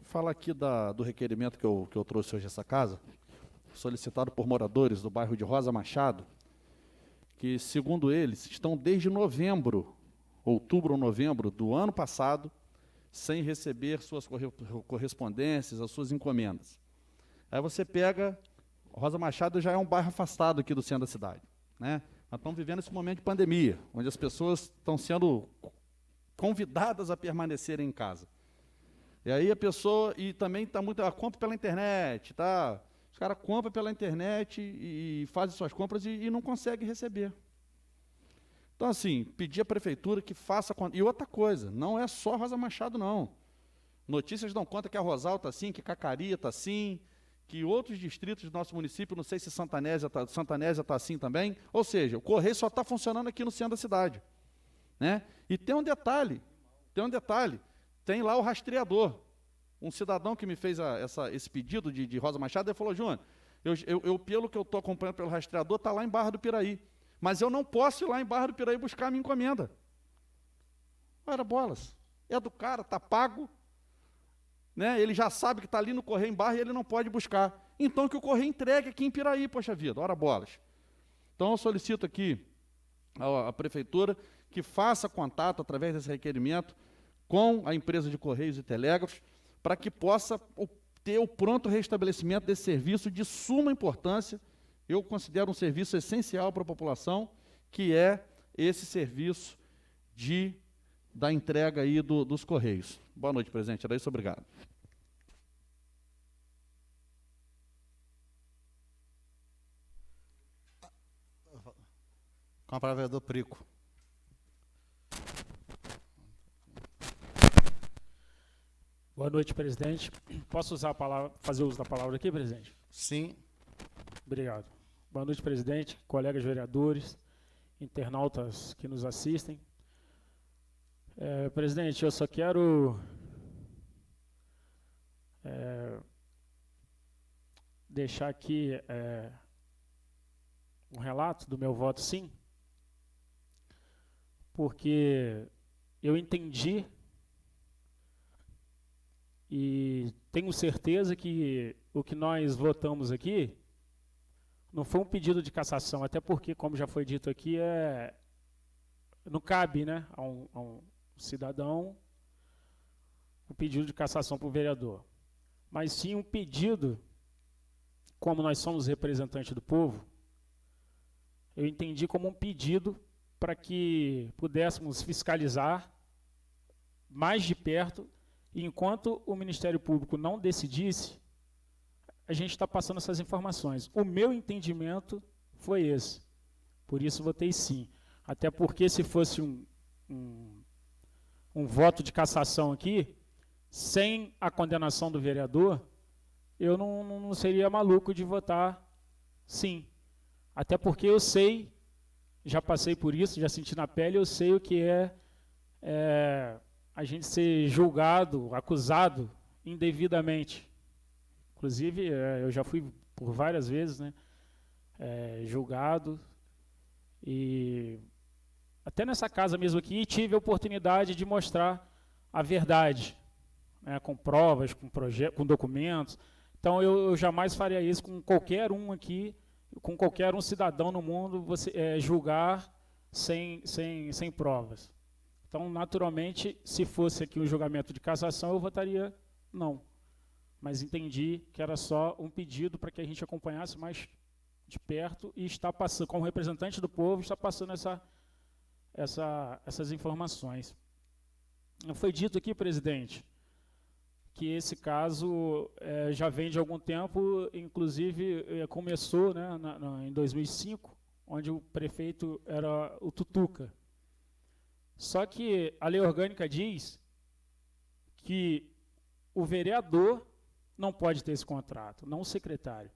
Falar aqui do requerimento que eu trouxe hoje a essa casa, solicitado por moradores do bairro de Rosa Machado, que, segundo eles, estão desde outubro ou novembro do ano passado, sem receber suas correspondências, as suas encomendas. Aí você pega, Rosa Machado já é um bairro afastado aqui do centro da cidade, né? Nós estamos vivendo esse momento de pandemia, onde as pessoas estão sendo convidadas a permanecerem em casa. E aí a pessoa, e também está muito, a compra pela internet, tá? Os caras compram pela internet e fazem suas compras e não conseguem receber. Então, assim, pedir à prefeitura que faça... E outra coisa, não é só Rosa Machado, não. Notícias dão conta que a Rosal está assim, que Cacaria está assim, que outros distritos do nosso município, não sei se Santa Nésia está assim também. Ou seja, o Correio só está funcionando aqui no centro da cidade, né? E tem um detalhe, tem lá o rastreador. Um cidadão que me fez esse pedido de Rosa Machado, ele falou: Júnior, eu pelo que eu estou acompanhando pelo rastreador, está lá em Barra do Piraí. Mas eu não posso ir lá em Barra do Piraí buscar a minha encomenda. Ora, bolas. É do cara, está pago, né? Ele já sabe que está ali no Correio em Barra e ele não pode buscar. Então que o Correio entregue aqui em Piraí, poxa vida, ora bolas. Então eu solicito aqui à prefeitura que faça contato através desse requerimento com a empresa de Correios e Telégrafos, para que possa ter o pronto restabelecimento desse serviço de suma importância. Eu considero um serviço essencial para a população, que é esse serviço da entrega aí dos Correios. Boa noite, presidente. Era isso, obrigado. Com a palavra, o vereador Prico. Boa noite, presidente. Posso usar a palavra, fazer uso da palavra aqui, presidente? Sim. Obrigado. Boa noite, presidente, colegas vereadores, internautas que nos assistem. Presidente, eu só quero deixar aqui um relato do meu voto sim, porque eu entendi e tenho certeza que o que nós votamos aqui não foi um pedido de cassação, até porque, como já foi dito aqui, não cabe, né, a um cidadão um pedido de cassação para o vereador, mas sim um pedido, como nós somos representantes do povo, eu entendi como um pedido para que pudéssemos fiscalizar mais de perto, e enquanto o Ministério Público não decidisse, a gente está passando essas informações. O meu entendimento foi esse. Por isso votei sim. Até porque se fosse um voto de cassação aqui, sem a condenação do vereador, eu não seria maluco de votar sim. Até porque eu sei, já passei por isso, já senti na pele, eu sei o que é a gente ser julgado, acusado indevidamente. Inclusive, eu já fui por várias vezes, né, julgado, e até nessa casa mesmo aqui tive a oportunidade de mostrar a verdade, né, com provas, com documentos. Então eu jamais faria isso com qualquer um aqui, com qualquer um cidadão no mundo, julgar sem provas. Então, naturalmente, se fosse aqui o julgamento de cassação, eu votaria não. Mas entendi que era só um pedido para que a gente acompanhasse mais de perto e está passando, como representante do povo, está passando essas informações. Foi dito aqui, presidente, que esse caso já vem de algum tempo, inclusive começou, né, em 2005, onde o prefeito era o Tutuca. Só que a lei orgânica diz que o vereador não pode ter esse contrato, não o secretário.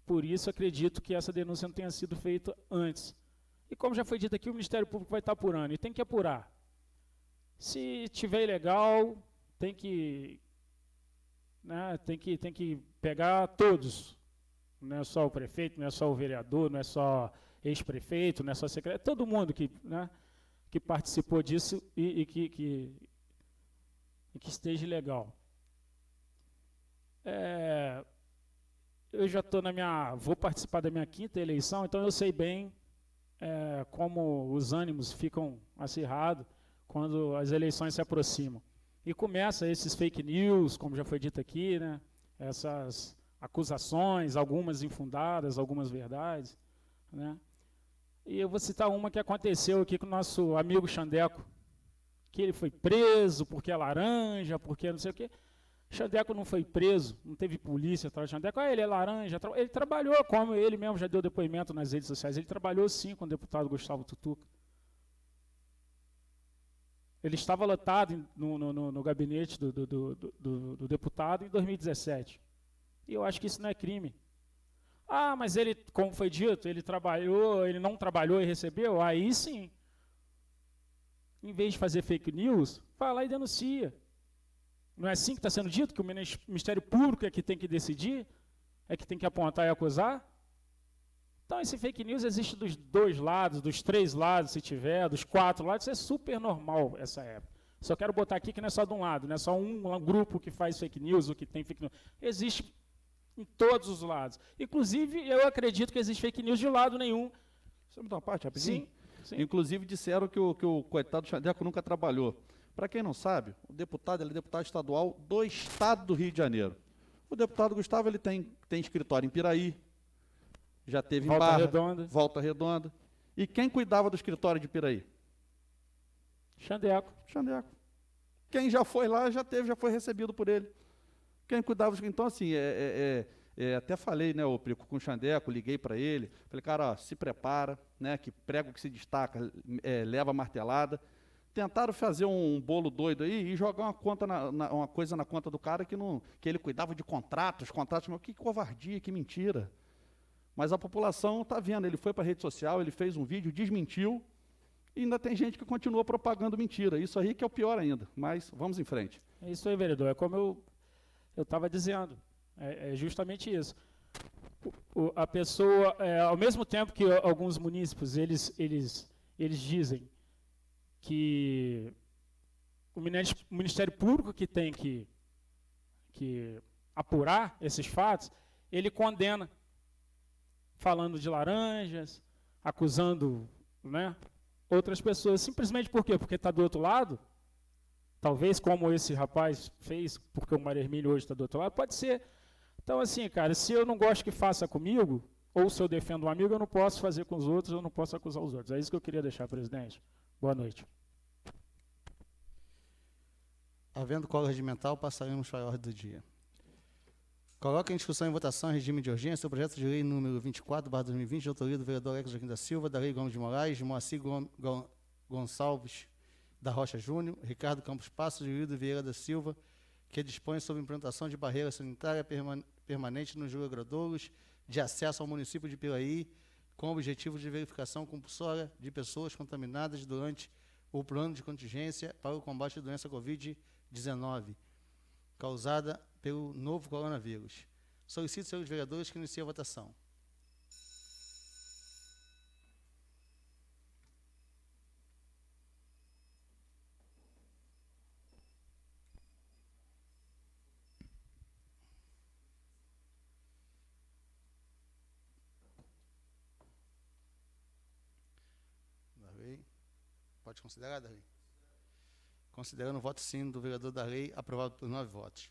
Por isso, acredito que essa denúncia não tenha sido feita antes. E como já foi dito aqui, o Ministério Público vai estar apurando, e tem que apurar. Se tiver ilegal, tem que pegar todos. Não é só o prefeito, não é só o vereador, não é só ex-prefeito, não é só secretário, todo mundo que participou disso e que esteja legal. Eu já vou participar da minha 5ª eleição, então eu sei bem como os ânimos ficam acirrados quando as eleições se aproximam. E começa esses fake news, como já foi dito aqui, né? Essas acusações, algumas infundadas, algumas verdades, né? E eu vou citar uma que aconteceu aqui com o nosso amigo Xandeco, que ele foi preso porque é laranja, porque não sei o quê. Xandeco não foi preso, não teve polícia atrás de Xandeco. Ele é laranja. Ele trabalhou, como ele mesmo já deu depoimento nas redes sociais, ele trabalhou sim com o deputado Gustavo Tutuca. Ele estava lotado no gabinete do deputado em 2017. E eu acho que isso não é crime. Ah, mas ele, como foi dito, ele não trabalhou e recebeu? Aí sim. Em vez de fazer fake news, vai lá e denuncia. Não é assim que está sendo dito, que o Ministério Público é que tem que decidir, é que tem que apontar e acusar? Então, esse fake news existe dos 2 lados, dos 3 lados, se tiver, dos 4 lados, isso é super normal essa época. Só quero botar aqui que não é só de um lado, não é só um grupo que faz fake news ou que tem fake news. Existe em todos os lados. Inclusive, eu acredito que existe fake news de lado nenhum. Você me dá uma parte rapidinho? Sim. Inclusive, disseram que o coitado Xandeco nunca trabalhou. Para quem não sabe, o deputado ele é deputado estadual do Estado do Rio de Janeiro. O deputado Gustavo ele tem escritório em Piraí, já teve em Barra, Volta Redonda. E quem cuidava do escritório de Piraí? Xandeco. Quem já foi lá, já foi recebido por ele. Quem cuidava... Então, assim, até falei, né, Prico, com o Xandeco, liguei para ele, falei, cara, ó, se prepara, né, que prego que se destaca, leva martelada. Tentaram fazer um bolo doido aí e jogar uma coisa na conta do cara que ele cuidava de contratos, mas que covardia, que mentira. Mas a população está vendo, ele foi para a rede social, ele fez um vídeo, desmentiu, e ainda tem gente que continua propagando mentira. Isso aí que é o pior ainda, mas vamos em frente. É isso aí, vereador, é como eu estava dizendo, é justamente isso. A pessoa, ao mesmo tempo que alguns munícipes, eles dizem que o Ministério Público que tem que apurar esses fatos, ele condena, falando de laranjas, acusando, né, outras pessoas. Simplesmente por quê? Porque está do outro lado? Talvez como esse rapaz fez, porque o Mário Hermínio hoje está do outro lado? Pode ser. Então, assim, cara, se eu não gosto que faça comigo, ou se eu defendo um amigo, eu não posso fazer com os outros, eu não posso acusar os outros. É isso que eu queria deixar, presidente. Boa noite. Havendo quórum regimental, passaremos para a ordem do dia. Coloca em discussão e votação em regime de urgência o projeto de lei número 24/2020, de autoria do vereador Alex Joaquim da Silva, da Lei Gomes de Moraes, de Moacir Gonçalves da Rocha Júnior, Ricardo Campos Passos e Wildo Vieira da Silva, que dispõe sobre implantação de barreira sanitária permanente nos julgadouros de acesso ao município de Piraí, com o objetivo de verificação compulsória de pessoas contaminadas durante o plano de contingência para o combate à doença Covid-19, causada pelo novo coronavírus. Solicito, senhores vereadores, que iniciem a votação. Darley. Pode considerar, Darley? Considerando o voto sim do vereador Darley, aprovado por 9 votos.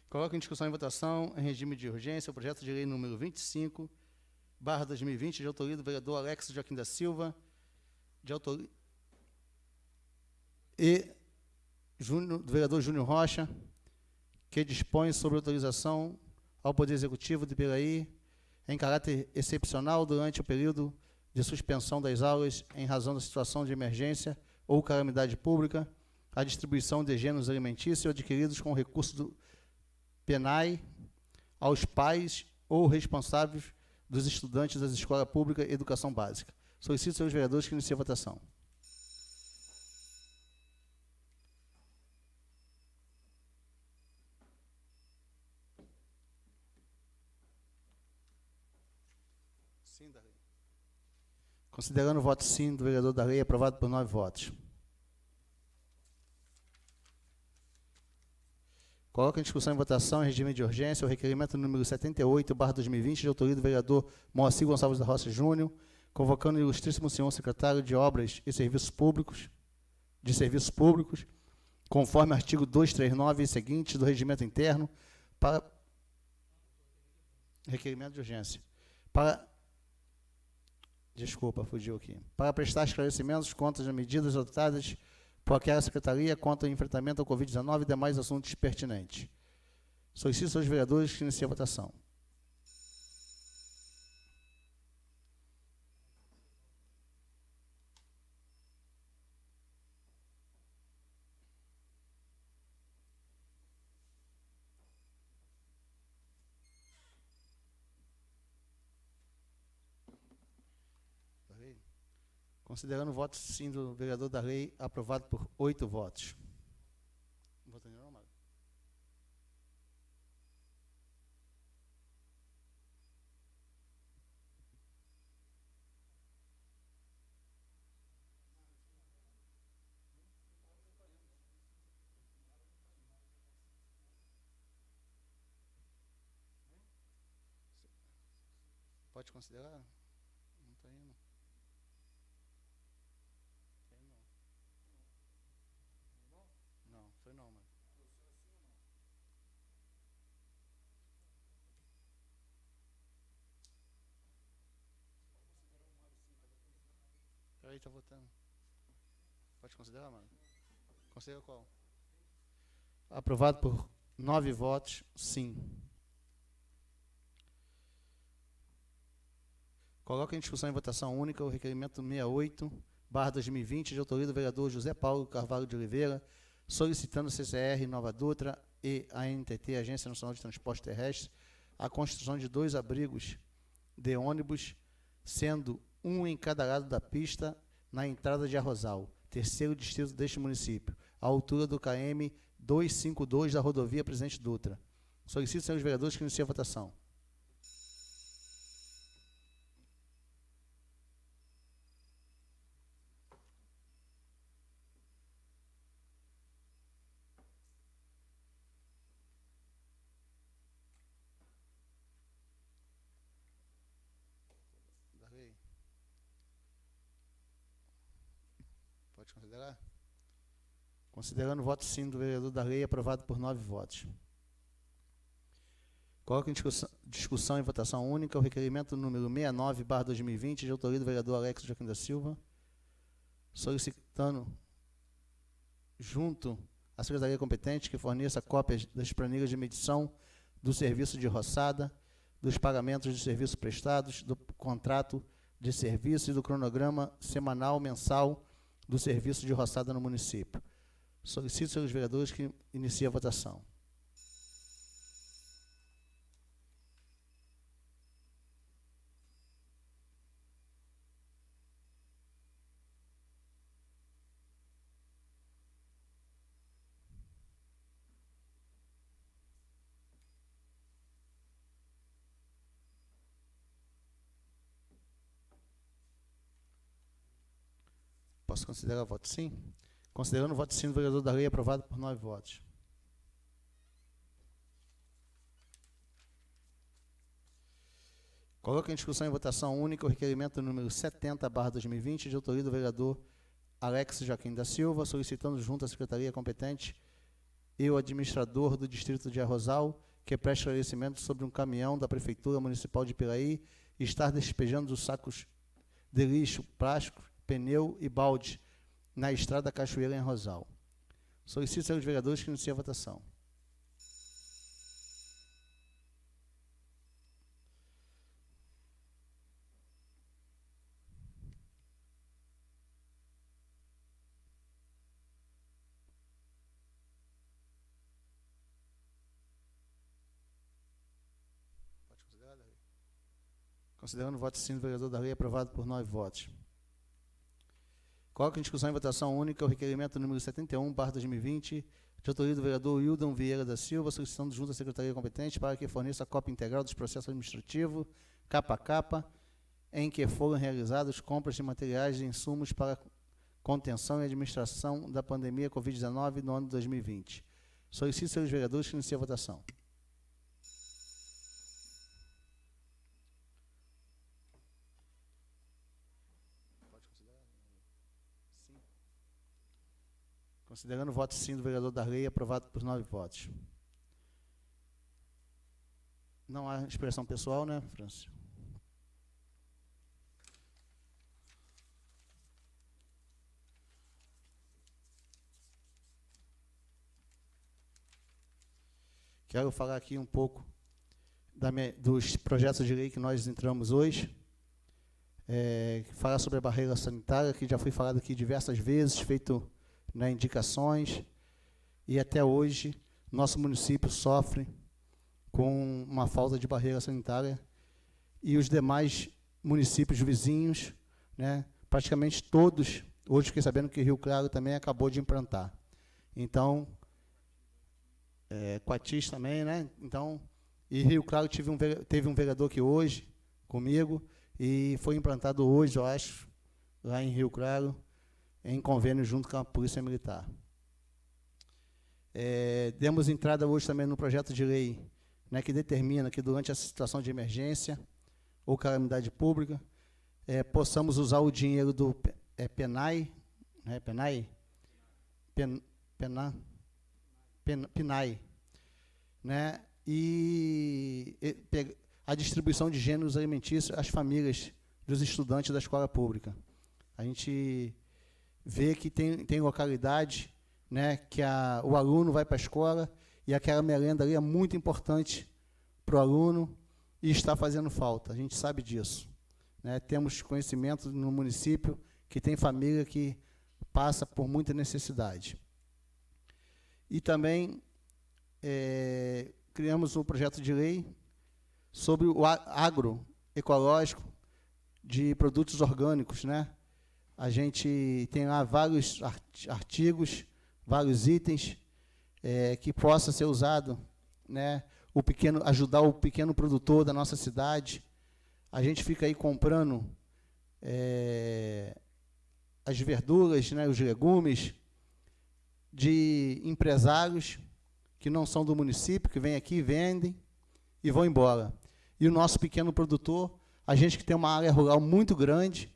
Coloco em discussão e votação, em regime de urgência, o projeto de lei número 25/2020, de autoria do vereador Alex Joaquim da Silva, de autoria e do vereador Júnior Rocha, que dispõe sobre autorização ao Poder Executivo de Piraí, em caráter excepcional, durante o período de suspensão das aulas, em razão da situação de emergência ou calamidade pública, a distribuição de gêneros alimentícios adquiridos com recurso do PENAI aos pais ou responsáveis dos estudantes das escolas públicas e educação básica. Solicito, senhores vereadores, que iniciem a votação. Sim, Darley. Considerando o voto sim do vereador Darley, aprovado por 9 votos. Coloco em discussão e votação, em regime de urgência, o requerimento número 78/2020, de autoria do vereador Moacir Gonçalves da Roça Júnior, convocando o ilustríssimo senhor secretário de Obras e Serviços Públicos, conforme artigo 239 e seguintes do Regimento Interno, para requerimento de urgência, para prestar esclarecimentos quanto às medidas adotadas por aquela secretaria quanto ao enfrentamento ao Covid-19 e demais assuntos pertinentes. Solicito aos vereadores que iniciem a votação. Considerando o voto sim do vereador Darley, aprovado por 8 votos. Não votou não, Mário? Pode considerar? Não está indo. Não, foi não, mano. Peraí, tá votando. Pode considerar, mano? Considera qual? Aprovado por 9 votos, sim. Coloca em discussão e votação única o requerimento 68/2020, de autoria do vereador José Paulo Carvalho de Oliveira, solicitando a CCR Nova Dutra e a ANTT, Agência Nacional de Transporte Terrestre, a construção de 2 abrigos de ônibus, sendo um em cada lado da pista, na entrada de Arrozal, 3º distrito deste município, à altura do KM 252 da rodovia Presidente Dutra. Solicito, senhores vereadores, que iniciem a votação. Pode considerar? Considerando o voto sim do vereador Darley, aprovado por 9 votos. Coloco em discussão e votação única o requerimento número 69/2020, de autoria do vereador Alex Joaquim da Silva, solicitando, junto à secretaria competente, que forneça cópias das planilhas de medição do serviço de roçada, dos pagamentos de serviços prestados, do contrato de serviço e do cronograma semanal, mensal do serviço de roçada no município. Solicito, senhores vereadores, que inicie a votação. Posso considerar o voto sim? Considerando o voto sim do vereador Darley, aprovado por 9 votos. Coloco em discussão e votação única o requerimento número 70/2020, de autoria do vereador Alex Joaquim da Silva, solicitando junto à secretaria competente e o administrador do distrito de Arrozal que preste esclarecimento sobre um caminhão da Prefeitura Municipal de Piraí estar despejando os sacos de lixo, plástico, pneu e balde na estrada Cachoeira, em Arrozal. Solicito, senhores vereadores, que iniciem a votação. Pode considerar, Darley? Considerando o voto sim do vereador Darley, aprovado por 9 votos. Coloco em discussão e votação única o requerimento número 71/2020, de autoria do vereador Wildon Vieira da Silva, solicitando junto à secretaria competente para que forneça a cópia integral dos processos administrativos, capa a capa, em que foram realizadas compras de materiais e insumos para contenção e administração da pandemia Covid-19 no ano de 2020. Solicito, senhores vereadores, que iniciem a votação. Considerando o voto sim do vereador Darley, aprovado por 9 votos. Não há expressão pessoal, né, Francis? Quero falar aqui um pouco dos projetos de lei que nós entramos hoje. Falar sobre a barreira sanitária, que já foi falado aqui diversas vezes, feito indicações, e até hoje nosso município sofre com uma falta de barreira sanitária, e os demais municípios vizinhos, praticamente todos, hoje fiquei sabendo que Rio Claro também acabou de implantar. Então, Coatis também, Então, e Rio Claro teve um vereador aqui hoje, comigo, e foi implantado hoje, eu acho, lá em Rio Claro, em convênio junto com a Polícia Militar. Demos entrada hoje também no projeto de lei, que determina que durante a situação de emergência ou calamidade pública, possamos usar o dinheiro do PNAE, e a distribuição de gêneros alimentícios às famílias dos estudantes da escola pública. A gente vê que tem localidade, que o aluno vai para a escola e aquela merenda ali é muito importante para o aluno e está fazendo falta. A gente sabe disso. Temos conhecimento no município que tem família que passa por muita necessidade. E também criamos um projeto de lei sobre o agroecológico de produtos orgânicos, A gente tem lá vários artigos, vários itens que possa ser usado, ajudar o pequeno produtor da nossa cidade. A gente fica aí comprando as verduras, os legumes de empresários que não são do município, que vêm aqui, vendem e vão embora. E o nosso pequeno produtor, a gente que tem uma área rural muito grande,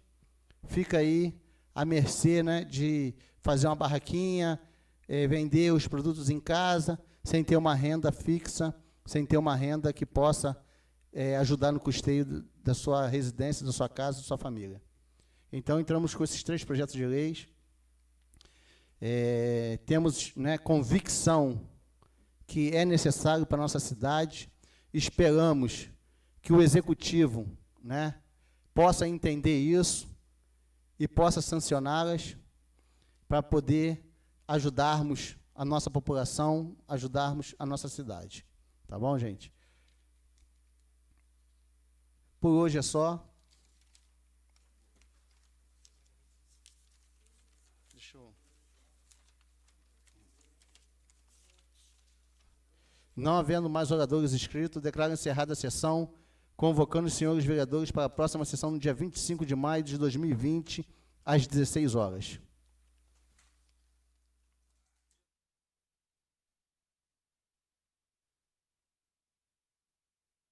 fica aí à mercê de fazer uma barraquinha, vender os produtos em casa, sem ter uma renda fixa sem ter uma renda que possa ajudar no custeio da sua residência, da sua casa, da sua família. Então, entramos com esses 3 projetos de leis. Temos, né, convicção que é necessário para a nossa cidade. Esperamos que o Executivo, né, possa entender isso e possa sancioná-las para poder ajudarmos a nossa população, ajudarmos a nossa cidade. Tá bom, gente? Por hoje é só. Não havendo mais oradores inscritos, declaro encerrada a sessão, convocando os senhores vereadores para a próxima sessão no dia 25 de maio de 2020, às 16 horas.